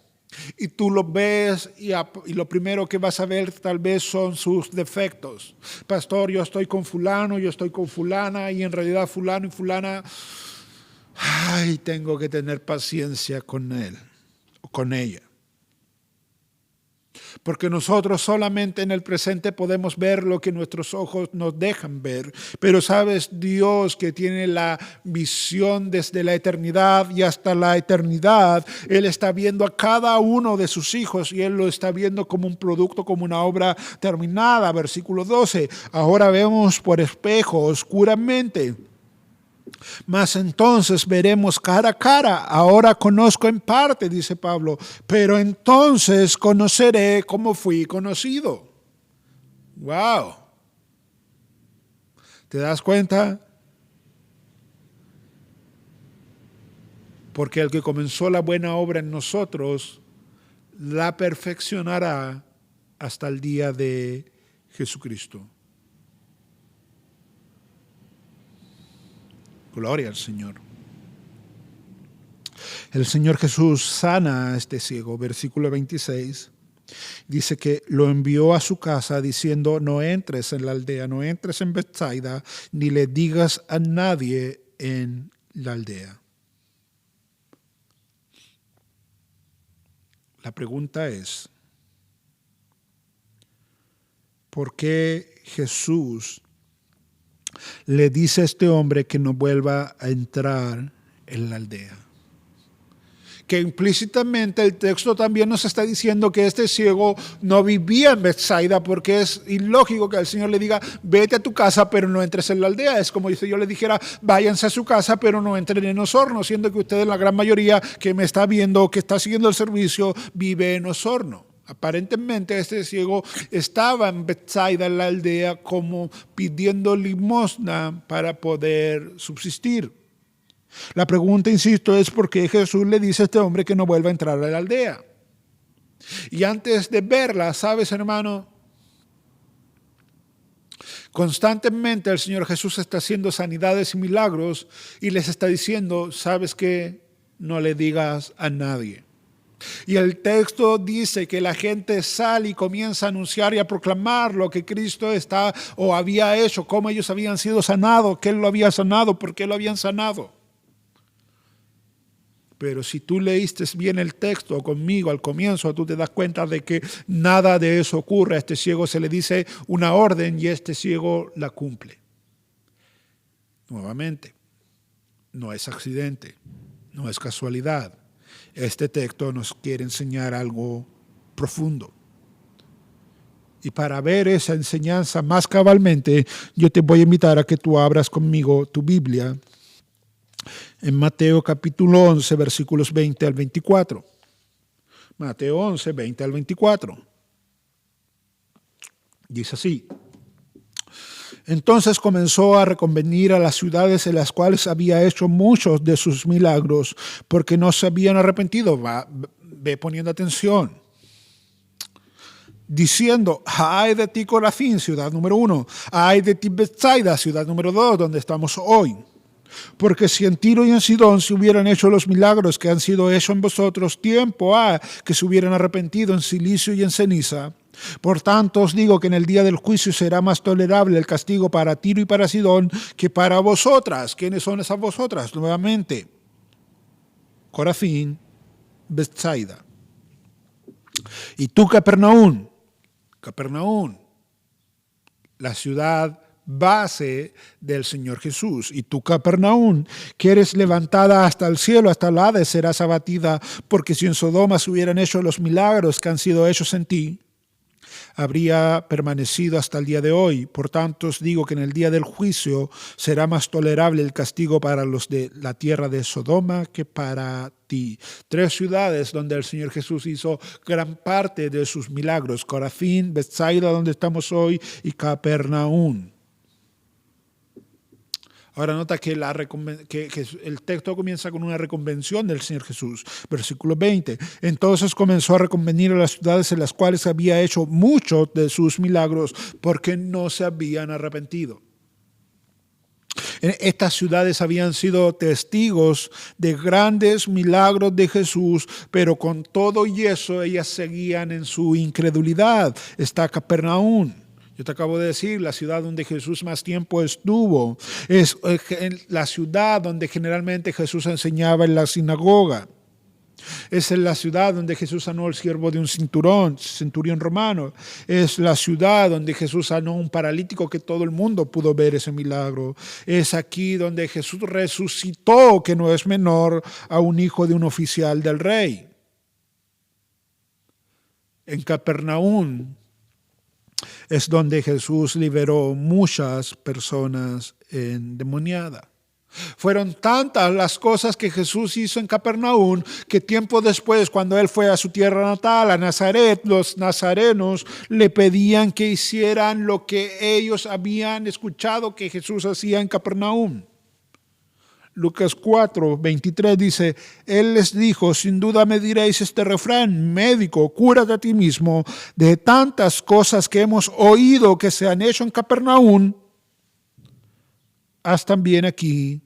Y tú lo ves y lo primero que vas a ver tal vez son sus defectos. Pastor, yo estoy con fulano, yo estoy con fulana y en realidad fulano y fulana, ay, tengo que tener paciencia con él o con ella. Porque nosotros solamente en el presente podemos ver lo que nuestros ojos nos dejan ver. Pero sabes, Dios que tiene la visión desde la eternidad y hasta la eternidad, Él está viendo a cada uno de sus hijos y Él lo está viendo como un producto, como una obra terminada. Versículo 12, ahora vemos por espejo oscuramente, mas entonces veremos cara a cara. Ahora conozco en parte, dice Pablo, pero entonces conoceré como fui conocido. Wow. ¿Te das cuenta? Porque el que comenzó la buena obra en nosotros, la perfeccionará hasta el día de Jesucristo. Gloria al Señor. El Señor Jesús sana a este ciego. Versículo 26. Dice que lo envió a su casa diciendo, no entres en la aldea, no entres en Betsaida, ni le digas a nadie en la aldea. La pregunta es, ¿por qué Jesús le dice a este hombre que no vuelva a entrar en la aldea? Que implícitamente el texto también nos está diciendo que este ciego no vivía en Betsaida, porque es ilógico que el Señor le diga, vete a tu casa, pero no entres en la aldea. Es como si yo le dijera, váyanse a su casa, pero no entren en Osorno, siendo que ustedes, la gran mayoría que me está viendo, que está siguiendo el servicio, vive en Osorno. Aparentemente este ciego estaba en Betsaida, en la aldea, como pidiendo limosna para poder subsistir. La pregunta, insisto, es por qué Jesús le dice a este hombre que no vuelva a entrar a la aldea. Y antes de verla, ¿sabes, hermano? Constantemente el Señor Jesús está haciendo sanidades y milagros y les está diciendo, ¿sabes qué? No le digas a nadie. Y el texto dice que la gente sale y comienza a anunciar y a proclamar lo que Cristo está o había hecho, cómo ellos habían sido sanados, que Él lo había sanado, por qué lo habían sanado. Pero si tú leíste bien el texto conmigo al comienzo, tú te das cuenta de que nada de eso ocurre. A este ciego se le dice una orden y este ciego la cumple. Nuevamente, no es accidente, no es casualidad. Este texto nos quiere enseñar algo profundo. Y para ver esa enseñanza más cabalmente, yo te voy a invitar a que tú abras conmigo tu Biblia en Mateo capítulo 11, versículos 20 al 24. Mateo 11, 20 al 24. Dice así. Entonces comenzó a reconvenir a las ciudades en las cuales había hecho muchos de sus milagros, porque no se habían arrepentido. Ve poniendo atención. Diciendo, ay de ti Corazín, ciudad número 1. Ay de ti Betsaida, ciudad número 2, donde estamos hoy. Porque si en Tiro y en Sidón se hubieran hecho los milagros que han sido hechos en vosotros, tiempo ha que se hubieran arrepentido en silicio y en ceniza. Por tanto os digo que en el día del juicio será más tolerable el castigo para Tiro y para Sidón que para vosotras. ¿Quiénes son esas vosotras? Nuevamente, Corazín, Betsaida. Y tú, Capernaum, la ciudad base del Señor Jesús. Y tú, Capernaum, que eres levantada hasta el cielo, hasta el Hades, serás abatida, porque si en Sodoma se hubieran hecho los milagros que han sido hechos en ti, habría permanecido hasta el día de hoy. Por tanto, os digo que en el día del juicio será más tolerable el castigo para los de la tierra de Sodoma que para ti. 3 ciudades donde el Señor Jesús hizo gran parte de sus milagros: Corazín, Betsaida, donde estamos hoy, y Capernaum. Ahora nota que el texto comienza con una reconvención del Señor Jesús. Versículo 20. Entonces comenzó a reconvenir a las ciudades en las cuales había hecho muchos de sus milagros porque no se habían arrepentido. Estas ciudades habían sido testigos de grandes milagros de Jesús, pero con todo y eso ellas seguían en su incredulidad. Está Capernaum. Yo te acabo de decir, la ciudad donde Jesús más tiempo estuvo. Es la ciudad donde generalmente Jesús enseñaba en la sinagoga. Es en la ciudad donde Jesús sanó al siervo de un centurión romano. Es la ciudad donde Jesús sanó a un paralítico que todo el mundo pudo ver ese milagro. Es aquí donde Jesús resucitó, que no es menor, a un hijo de un oficial del rey. En Capernaum es donde Jesús liberó muchas personas endemoniadas. Fueron tantas las cosas que Jesús hizo en Capernaum que tiempo después, cuando él fue a su tierra natal, a Nazaret, los nazarenos le pedían que hicieran lo que ellos habían escuchado que Jesús hacía en Capernaum. Lucas 4, 23 dice, él les dijo, sin duda me diréis este refrán, médico, cúrate a ti mismo, de tantas cosas que hemos oído que se han hecho en Capernaum, haz también aquí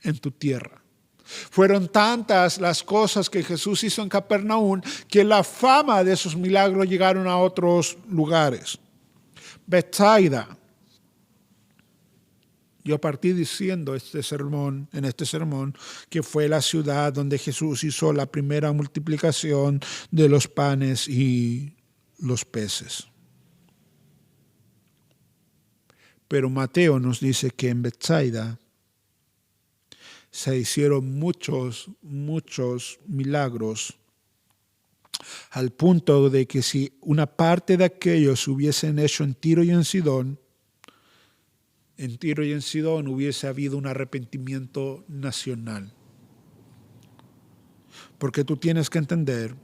en tu tierra. Fueron tantas las cosas que Jesús hizo en Capernaum que la fama de esos milagros llegaron a otros lugares. Betsaida. Yo partí diciendo en este sermón que fue la ciudad donde Jesús hizo la primera multiplicación de los panes y los peces. Pero Mateo nos dice que en Betsaida se hicieron muchos milagros, al punto de que si una parte de aquellos se hubiesen hecho en Tiro y en Sidón hubiese habido un arrepentimiento nacional. Porque tú tienes que entender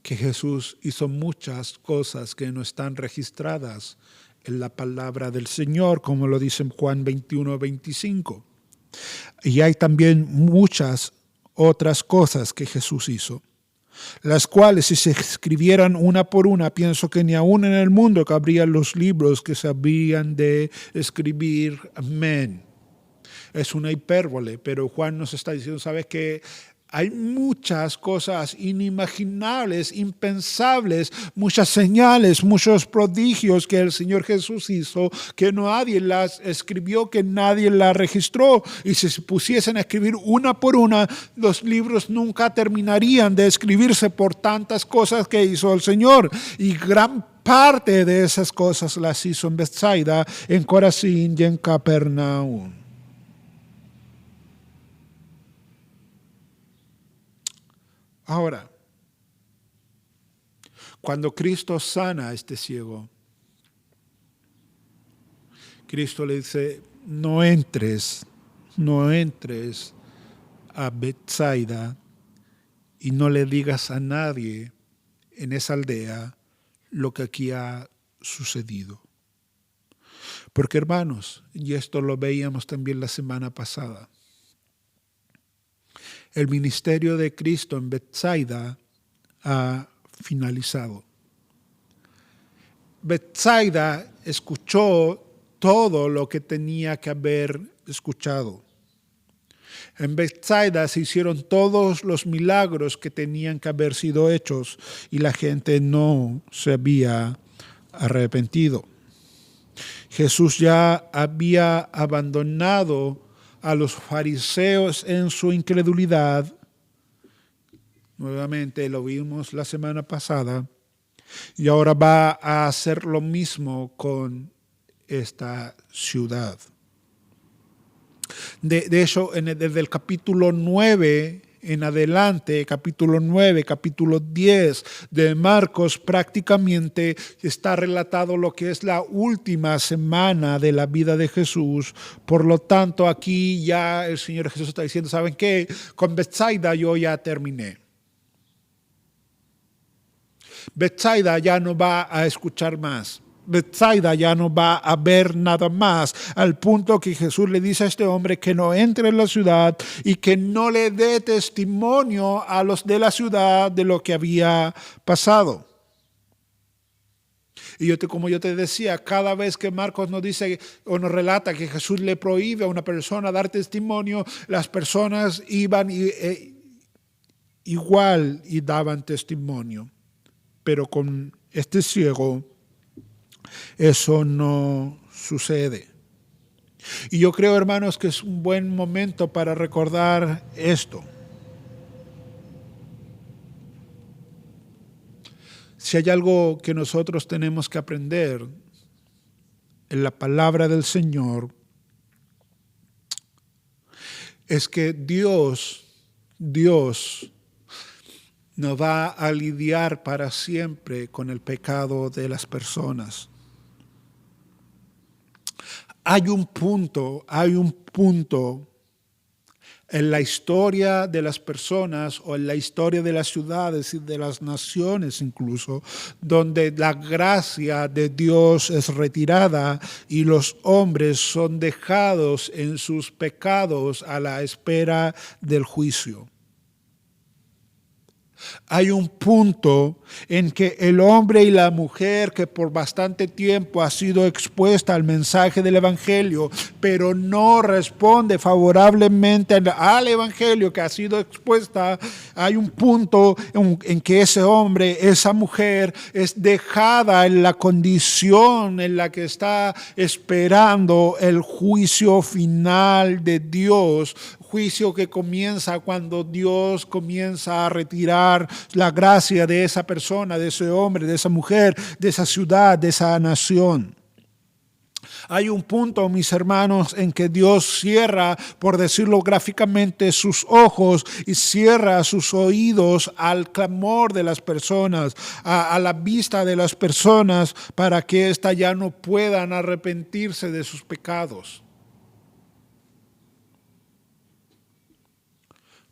que Jesús hizo muchas cosas que no están registradas en la palabra del Señor, como lo dice en Juan 21, 25. Y hay también muchas otras cosas que Jesús hizo, las cuales si se escribieran una por una, pienso que ni aún en el mundo cabrían los libros que se habrían de escribir. Amén. Es una hipérbole, pero Juan nos está diciendo, ¿sabes qué? Hay muchas cosas inimaginables, impensables, muchas señales, muchos prodigios que el Señor Jesús hizo, que nadie las escribió, que nadie las registró. Y si se pusiesen a escribir una por una, los libros nunca terminarían de escribirse por tantas cosas que hizo el Señor. Y gran parte de esas cosas las hizo en Betsaida, en Corazín y en Capernaum. Ahora, cuando Cristo sana a este ciego, Cristo le dice, no entres a Betsaida y no le digas a nadie en esa aldea lo que aquí ha sucedido. Porque hermanos, y esto lo veíamos también la semana pasada, el ministerio de Cristo en Betsaida ha finalizado. Betsaida escuchó todo lo que tenía que haber escuchado. En Betsaida se hicieron todos los milagros que tenían que haber sido hechos y la gente no se había arrepentido. Jesús ya había abandonado a los fariseos en su incredulidad. Nuevamente lo vimos la semana pasada. Y ahora va a hacer lo mismo con esta ciudad. De hecho, desde el capítulo 9 en adelante, capítulo 9, capítulo 10 de Marcos, prácticamente está relatado lo que es la última semana de la vida de Jesús. Por lo tanto, aquí ya el Señor Jesús está diciendo, ¿saben qué? Con Betsaida yo ya terminé. Betsaida ya no va a escuchar más. Betsaida ya no va a ver nada más, al punto que Jesús le dice a este hombre que no entre en la ciudad y que no le dé testimonio a los de la ciudad de lo que había pasado. Y como yo te decía, cada vez que Marcos nos dice o nos relata que Jesús le prohíbe a una persona dar testimonio, las personas iban igual y daban testimonio. Pero con este ciego eso no sucede. Y yo creo, hermanos, que es un buen momento para recordar esto. Si hay algo que nosotros tenemos que aprender en la palabra del Señor, es que Dios no va a lidiar para siempre con el pecado de las personas. Hay un punto en la historia de las personas o en la historia de las ciudades y de las naciones incluso, donde la gracia de Dios es retirada y los hombres son dejados en sus pecados a la espera del juicio. Hay un punto en que el hombre y la mujer que por bastante tiempo ha sido expuesta al mensaje del Evangelio, pero no responde favorablemente al Evangelio que ha sido expuesta, hay un punto en que ese hombre, esa mujer es dejada en la condición en la que está esperando el juicio final de Dios. Juicio que comienza cuando Dios comienza a retirar la gracia de esa persona, de ese hombre, de esa mujer, de esa ciudad, de esa nación. Hay un punto, mis hermanos, en que Dios cierra, por decirlo gráficamente, sus ojos y cierra sus oídos al clamor de las personas, a la vista de las personas, para que éstas ya no puedan arrepentirse de sus pecados.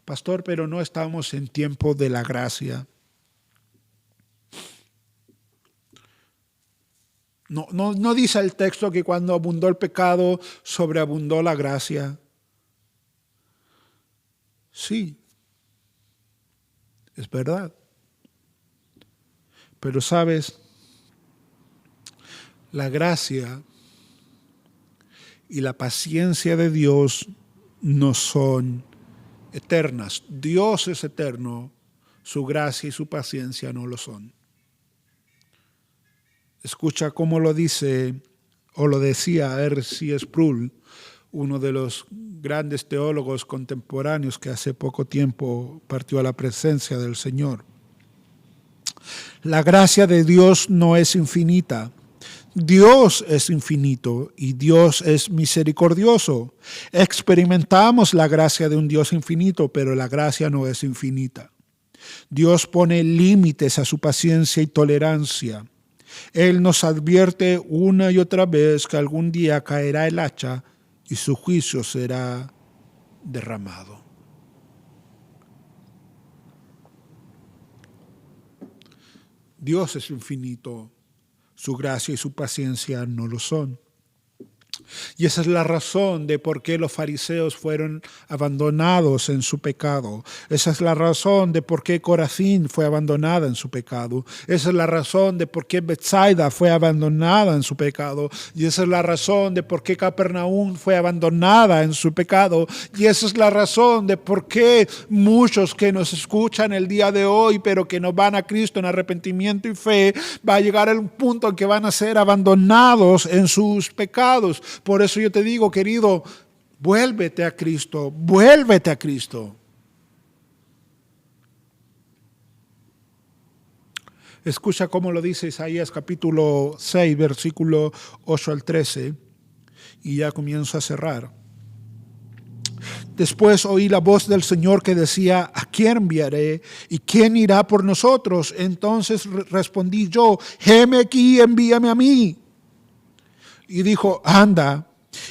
Pastor, pero no estamos en tiempo de la gracia. No dice el texto que cuando abundó el pecado, sobreabundó la gracia. Sí, es verdad. Pero sabes, la gracia y la paciencia de Dios no son eternas. Dios es eterno, su gracia y su paciencia no lo son. Escucha cómo lo dice o lo decía R.C. Sproul, uno de los grandes teólogos contemporáneos que hace poco tiempo partió a la presencia del Señor. La gracia de Dios no es infinita. Dios es infinito y Dios es misericordioso. Experimentamos la gracia de un Dios infinito, pero la gracia no es infinita. Dios pone límites a su paciencia y tolerancia. Él nos advierte una y otra vez que algún día caerá el hacha y su juicio será derramado. Dios es infinito. Su gracia y su paciencia no lo son. Y esa es la razón de por qué los fariseos fueron abandonados en su pecado. Esa es la razón de por qué Corazín fue abandonada en su pecado. Esa es la razón de por qué Betsaida fue abandonada en su pecado. Y esa es la razón de por qué Capernaum fue abandonada en su pecado. Y esa es la razón de por qué muchos que nos escuchan el día de hoy, pero que no van a Cristo en arrepentimiento y fe, va a llegar a un punto en que van a ser abandonados en sus pecados. Por eso yo te digo, querido, vuélvete a Cristo, vuélvete a Cristo. Escucha cómo lo dice Isaías capítulo 6, versículo 8 al 13, y ya comienzo a cerrar. Después oí la voz del Señor que decía, ¿a quién enviaré? ¿Y quién irá por nosotros? Entonces respondí yo, heme aquí, envíame a mí. Y dijo, anda,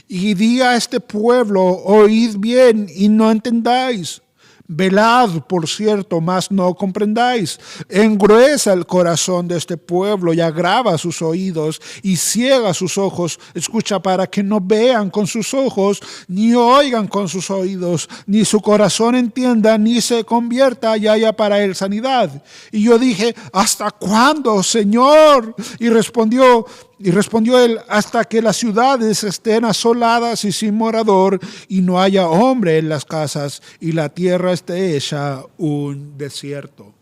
y di a este pueblo, oíd bien y no entendáis. Velad, por cierto, mas no comprendáis. Engruesa el corazón de este pueblo y agrava sus oídos y ciega sus ojos. Escucha, para que no vean con sus ojos, ni oigan con sus oídos, ni su corazón entienda, ni se convierta y haya para él sanidad. Y yo dije, ¿hasta cuándo, Señor? Y respondió él, hasta que las ciudades estén asoladas y sin morador, y no haya hombre en las casas, y la tierra esté hecha un desierto.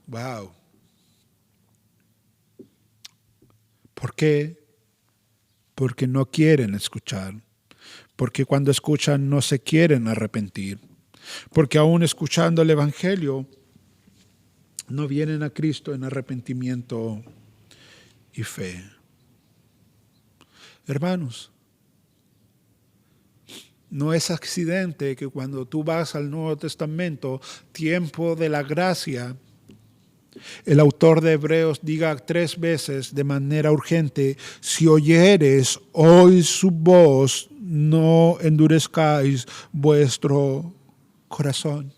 Wow. ¿Por qué? Porque no quieren escuchar. Porque cuando escuchan no se quieren arrepentir. Porque aún escuchando el Evangelio, no vienen a Cristo en arrepentimiento y fe. Hermanos, no es accidente que cuando tú vas al Nuevo Testamento, tiempo de la gracia, el autor de Hebreos diga 3 veces de manera urgente, si oyeres hoy su voz, no endurezcáis vuestro corazón.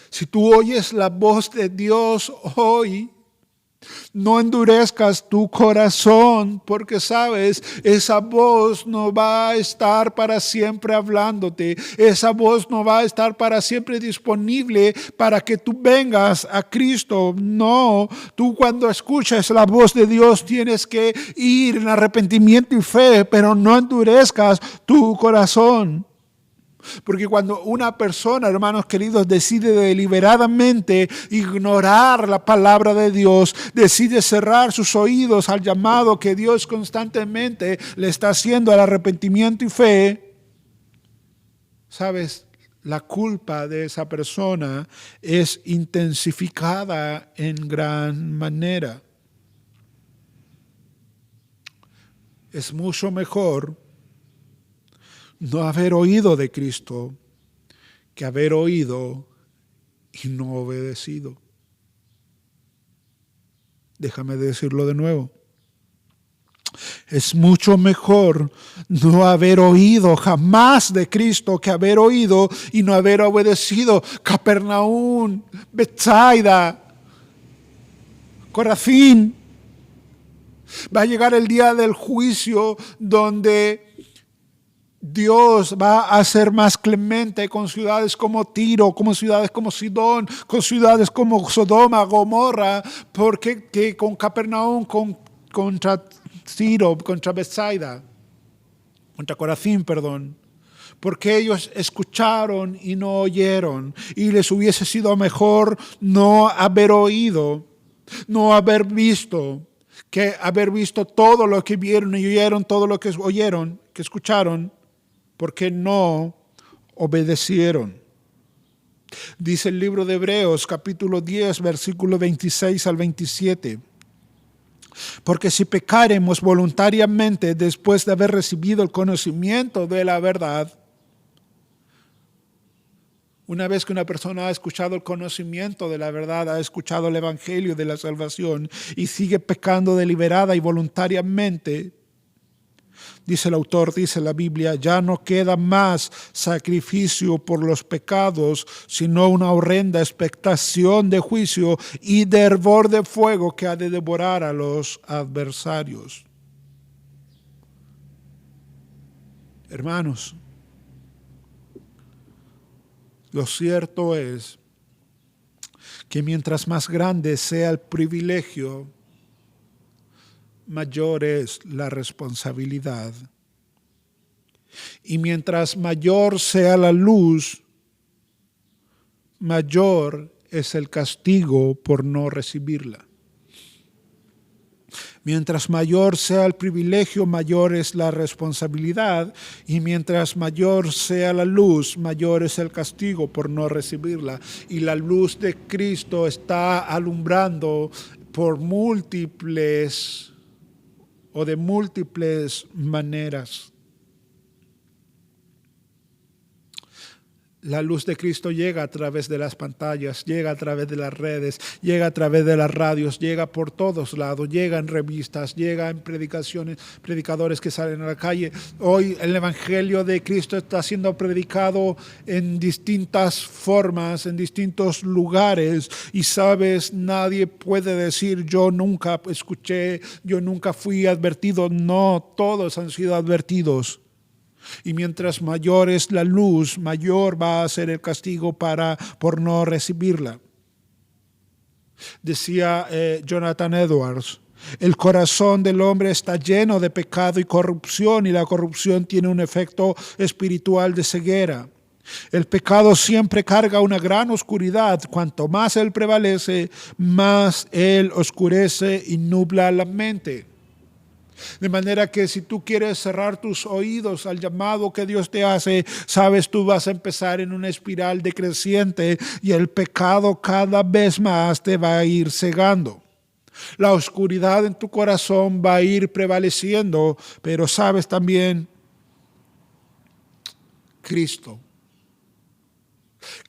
Si tú oyes la voz de Dios hoy, no endurezcas tu corazón, porque sabes, esa voz no va a estar para siempre hablándote. Esa voz no va a estar para siempre disponible para que tú vengas a Cristo. No, tú cuando escuchas la voz de Dios tienes que ir en arrepentimiento y fe, pero no endurezcas tu corazón. Porque cuando una persona, hermanos queridos, decide deliberadamente ignorar la palabra de Dios, decide cerrar sus oídos al llamado que Dios constantemente le está haciendo al arrepentimiento y fe, ¿sabes? La culpa de esa persona es intensificada en gran manera. Es mucho mejor no haber oído de Cristo que haber oído y no obedecido. Déjame decirlo de nuevo. Es mucho mejor no haber oído jamás de Cristo que haber oído y no haber obedecido. Capernaum, Betsaida, Corazín. Va a llegar el día del juicio donde Dios va a ser más clemente con ciudades como Tiro, como ciudades como Sidón, con ciudades como Sodoma, Gomorra, porque que con Capernaum, contra Tiro, contra Betsaida, contra Corazín, perdón. Porque ellos escucharon y no oyeron, y les hubiese sido mejor no haber oído, no haber visto, que haber visto todo lo que vieron y oyeron, todo lo que oyeron, que escucharon, porque no obedecieron. Dice el libro de Hebreos, capítulo 10, versículo 26 al 27. Porque si pecaremos voluntariamente después de haber recibido el conocimiento de la verdad, una vez que una persona ha escuchado el conocimiento de la verdad, ha escuchado el evangelio de la salvación y sigue pecando deliberada y voluntariamente, dice el autor, dice la Biblia, ya no queda más sacrificio por los pecados, sino una horrenda expectación de juicio y de hervor de fuego que ha de devorar a los adversarios. Hermanos, lo cierto es que mientras más grande sea el privilegio, mayor es la responsabilidad. Y mientras mayor sea la luz, mayor es el castigo por no recibirla. Mientras mayor sea el privilegio, mayor es la responsabilidad. Y mientras mayor sea la luz, mayor es el castigo por no recibirla. Y la luz de Cristo está alumbrando por múltiples o de múltiples maneras. La luz de Cristo llega a través de las pantallas, llega a través de las redes, llega a través de las radios, llega por todos lados, llega en revistas, llega en predicaciones, predicadores que salen a la calle. Hoy el Evangelio de Cristo está siendo predicado en distintas formas, en distintos lugares. Y sabes, nadie puede decir yo nunca escuché, yo nunca fui advertido. No, todos han sido advertidos. Y mientras mayor es la luz, mayor va a ser el castigo por no recibirla. Decía Jonathan Edwards, el corazón del hombre está lleno de pecado y corrupción, y la corrupción tiene un efecto espiritual de ceguera. El pecado siempre carga una gran oscuridad. Cuanto más él prevalece, más él oscurece y nubla la mente. De manera que si tú quieres cerrar tus oídos al llamado que Dios te hace, sabes, tú vas a empezar en una espiral decreciente y el pecado cada vez más te va a ir cegando. La oscuridad en tu corazón va a ir prevaleciendo, pero sabes también,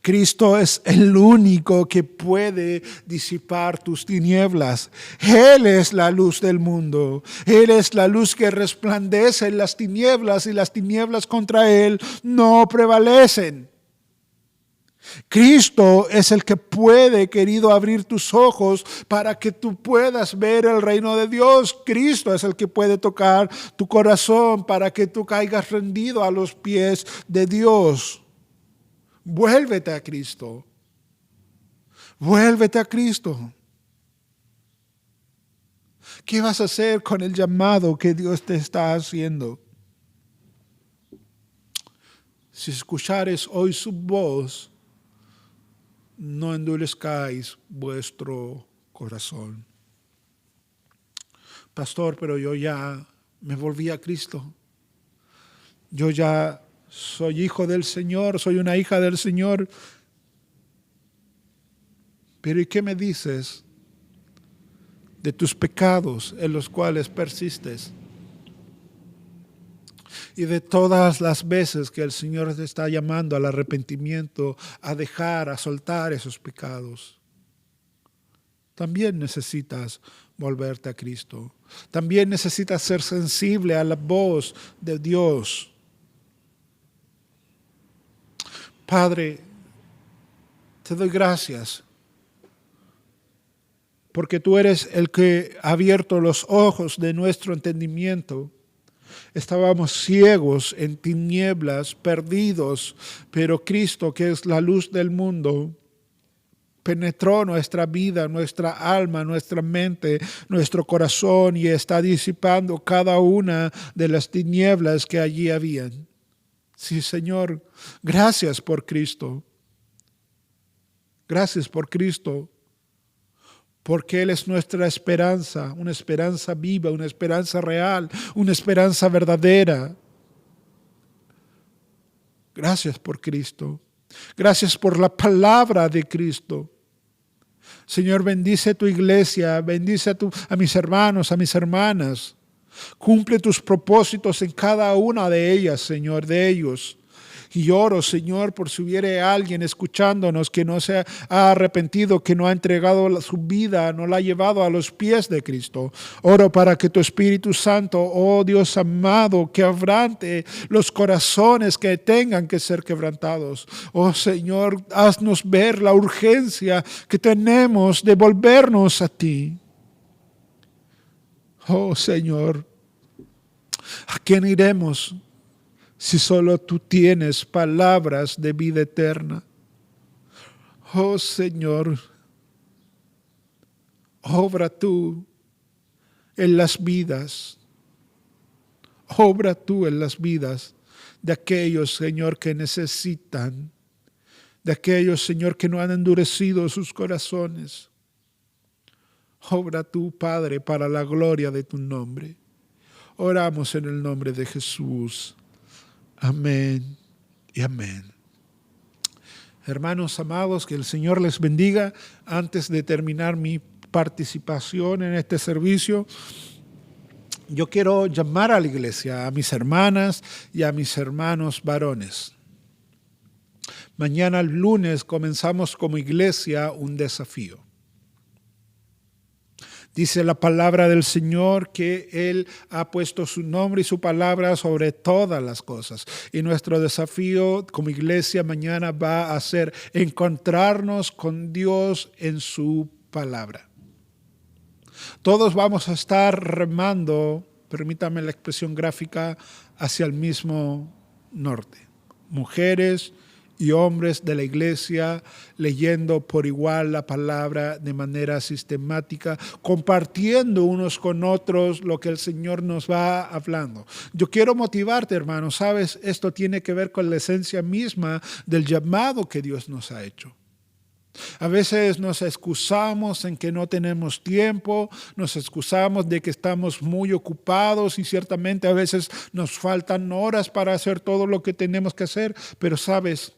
Cristo es el único que puede disipar tus tinieblas. Él es la luz del mundo. Él es la luz que resplandece en las tinieblas, y las tinieblas contra Él no prevalecen. Cristo es el que puede, querido, abrir tus ojos para que tú puedas ver el reino de Dios. Cristo es el que puede tocar tu corazón para que tú caigas rendido a los pies de Dios. Vuélvete a Cristo. Vuélvete a Cristo. ¿Qué vas a hacer con el llamado que Dios te está haciendo? Si escuchares hoy su voz, no endurezcáis vuestro corazón. Pastor, pero yo ya me volví a Cristo. Yo ya soy hijo del Señor, soy una hija del Señor. Pero ¿y qué me dices de tus pecados en los cuales persistes? Y de todas las veces que el Señor te está llamando al arrepentimiento, a dejar, a soltar esos pecados. También necesitas volverte a Cristo. También necesitas ser sensible a la voz de Dios. Padre, te doy gracias porque tú eres el que ha abierto los ojos de nuestro entendimiento. Estábamos ciegos en tinieblas, perdidos, pero Cristo, que es la luz del mundo, penetró nuestra vida, nuestra alma, nuestra mente, nuestro corazón, y está disipando cada una de las tinieblas que allí habían. Sí, Señor, gracias por Cristo. Gracias por Cristo, porque Él es nuestra esperanza, una esperanza viva, una esperanza real, una esperanza verdadera. Gracias por Cristo. Gracias por la palabra de Cristo. Señor, bendice tu iglesia, bendice a mis hermanos, a mis hermanas. Cumple tus propósitos en cada una de ellas, Señor, de ellos. Y oro, Señor, por si hubiera alguien escuchándonos que no se ha arrepentido, que no ha entregado su vida, no la ha llevado a los pies de Cristo. Oro para que tu Espíritu Santo, oh Dios amado, quebrante los corazones que tengan que ser quebrantados. Oh Señor, haznos ver la urgencia que tenemos de volvernos a ti. Oh Señor, ¿a quién iremos si solo tú tienes palabras de vida eterna? Oh Señor, obra tú en las vidas. Obra tú en las vidas de aquellos, Señor, que necesitan, de aquellos, Señor, que no han endurecido sus corazones. Obra tú, Padre, para la gloria de tu nombre. Oramos en el nombre de Jesús. Amén y amén. Hermanos amados, que el Señor les bendiga. Antes de terminar mi participación en este servicio, yo quiero llamar a la iglesia, a mis hermanas y a mis hermanos varones. Mañana lunes comenzamos como iglesia un desafío. Dice la palabra del Señor que Él ha puesto su nombre y su palabra sobre todas las cosas. Y nuestro desafío como iglesia mañana va a ser encontrarnos con Dios en su palabra. Todos vamos a estar remando, permítame la expresión gráfica, hacia el mismo norte. Mujeres y hombres de la iglesia leyendo por igual la palabra de manera sistemática, compartiendo unos con otros lo que el Señor nos va hablando. Yo quiero motivarte, hermano, sabes, esto tiene que ver con la esencia misma del llamado que Dios nos ha hecho. A veces nos excusamos en que no tenemos tiempo, nos excusamos de que estamos muy ocupados y ciertamente a veces nos faltan horas para hacer todo lo que tenemos que hacer, pero sabes,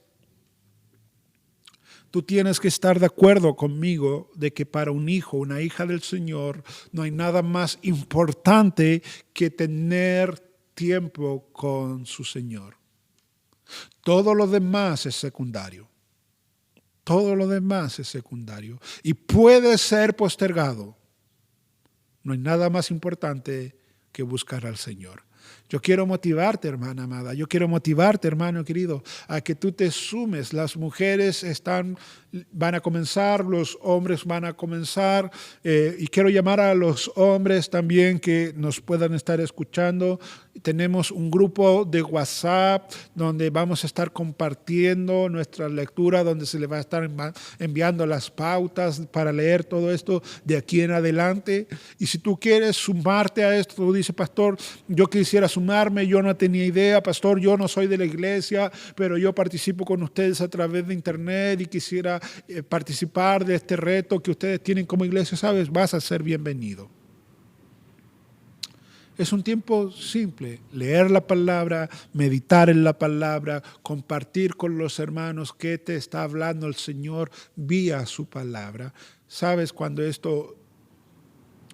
tú tienes que estar de acuerdo conmigo de que para un hijo, una hija del Señor, no hay nada más importante que tener tiempo con su Señor. Todo lo demás es secundario. Todo lo demás es secundario y puede ser postergado. No hay nada más importante que buscar al Señor. Yo quiero motivarte, hermana amada. Yo quiero motivarte, hermano querido, a que tú te sumes. Las mujeres van a comenzar, los hombres van a comenzar. Y quiero llamar a los hombres también que nos puedan estar escuchando. Tenemos un grupo de WhatsApp donde vamos a estar compartiendo nuestra lectura, donde se le va a estar enviando las pautas para leer todo esto de aquí en adelante. Y si tú quieres sumarte a esto, tú dices, pastor, yo quisiera sumarme, yo no tenía idea, pastor, yo no soy de la iglesia, pero yo participo con ustedes a través de internet y quisiera participar de este reto que ustedes tienen como iglesia, ¿sabes? Vas a ser bienvenido. Es un tiempo simple, leer la palabra, meditar en la palabra, compartir con los hermanos qué te está hablando el Señor vía su palabra. ¿Sabes? Cuando esto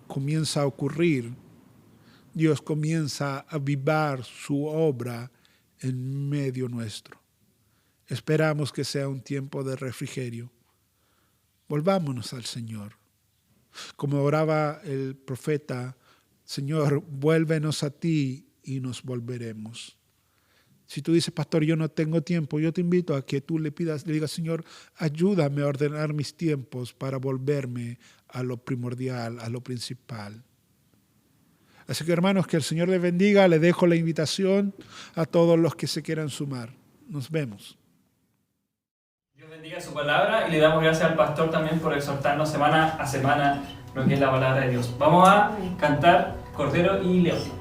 comienza a ocurrir, Dios comienza a avivar su obra en medio nuestro. Esperamos que sea un tiempo de refrigerio. Volvámonos al Señor. Como oraba el profeta, Señor, vuélvenos a ti y nos volveremos. Si tú dices, pastor, yo no tengo tiempo, yo te invito a que tú le digas, Señor, ayúdame a ordenar mis tiempos para volverme a lo primordial, a lo principal. Así que, hermanos, que el Señor les bendiga. Le dejo la invitación a todos los que se quieran sumar. Nos vemos. Dios bendiga su palabra y le damos gracias al pastor también por exhortarnos semana a semana lo que es la palabra de Dios. Vamos a cantar Cordero y León.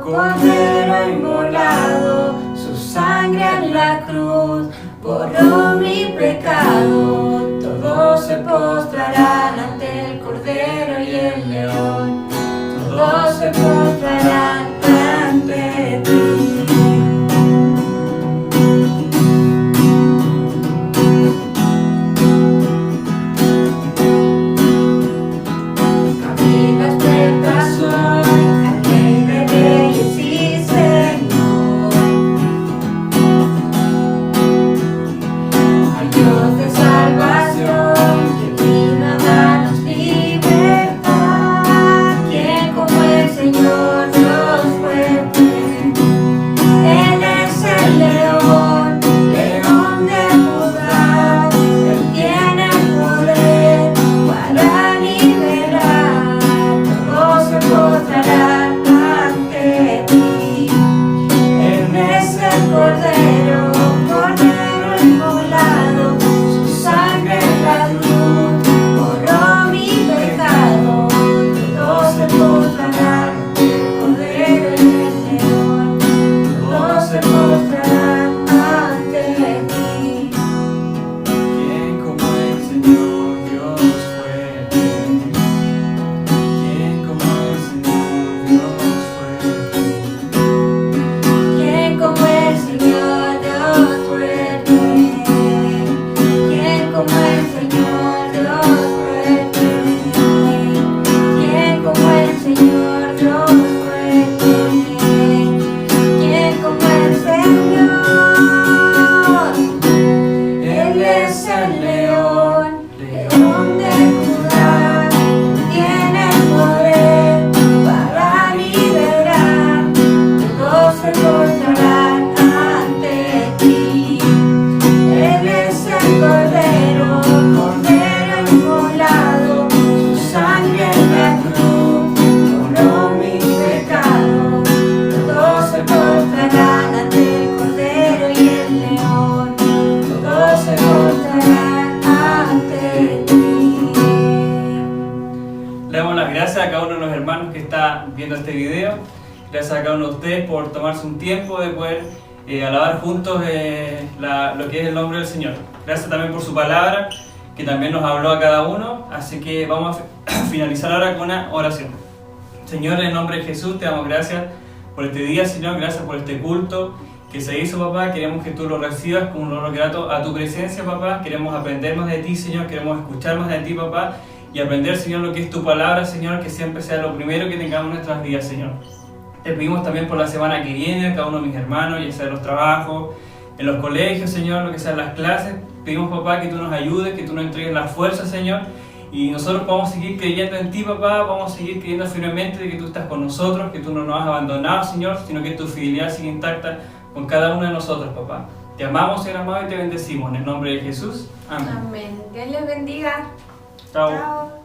Cordero inmolado, su sangre en la cruz borró mi pecado. Todos se postrarán ante el Cordero y el León, todos se postrarán ante ti. Señor Dios. Gracias a cada uno de los hermanos que está viendo este video. Gracias a cada uno de ustedes por tomarse un tiempo de poder alabar juntos lo que es el nombre del Señor. Gracias también por su palabra, que también nos habló a cada uno. Así que vamos a finalizar ahora con una oración. Señor, en el nombre de Jesús, te damos gracias por este día, Señor. Gracias por este culto que se hizo, papá. Queremos que tú lo recibas con un honor grato a tu presencia, papá. Queremos aprender más de ti, Señor. Queremos escuchar más de ti, papá. Y aprender, Señor, lo que es tu palabra, Señor. Que siempre sea lo primero que tengamos en nuestras vidas, Señor. Te pedimos también por la semana que viene, cada uno de mis hermanos, ya sea en los trabajos, en los colegios, Señor, lo que sea en las clases. Pedimos, papá, que tú nos ayudes, que tú nos entregues la fuerza, Señor. Y nosotros vamos a seguir creyendo en ti, papá. Vamos a seguir creyendo firmemente de que tú estás con nosotros, que tú no nos has abandonado, Señor, sino que tu fidelidad sigue intacta con cada uno de nosotros, papá. Te amamos, Señor amado, y te bendecimos. En el nombre de Jesús. Amén. Amén. Dios les bendiga. Chao. Chao.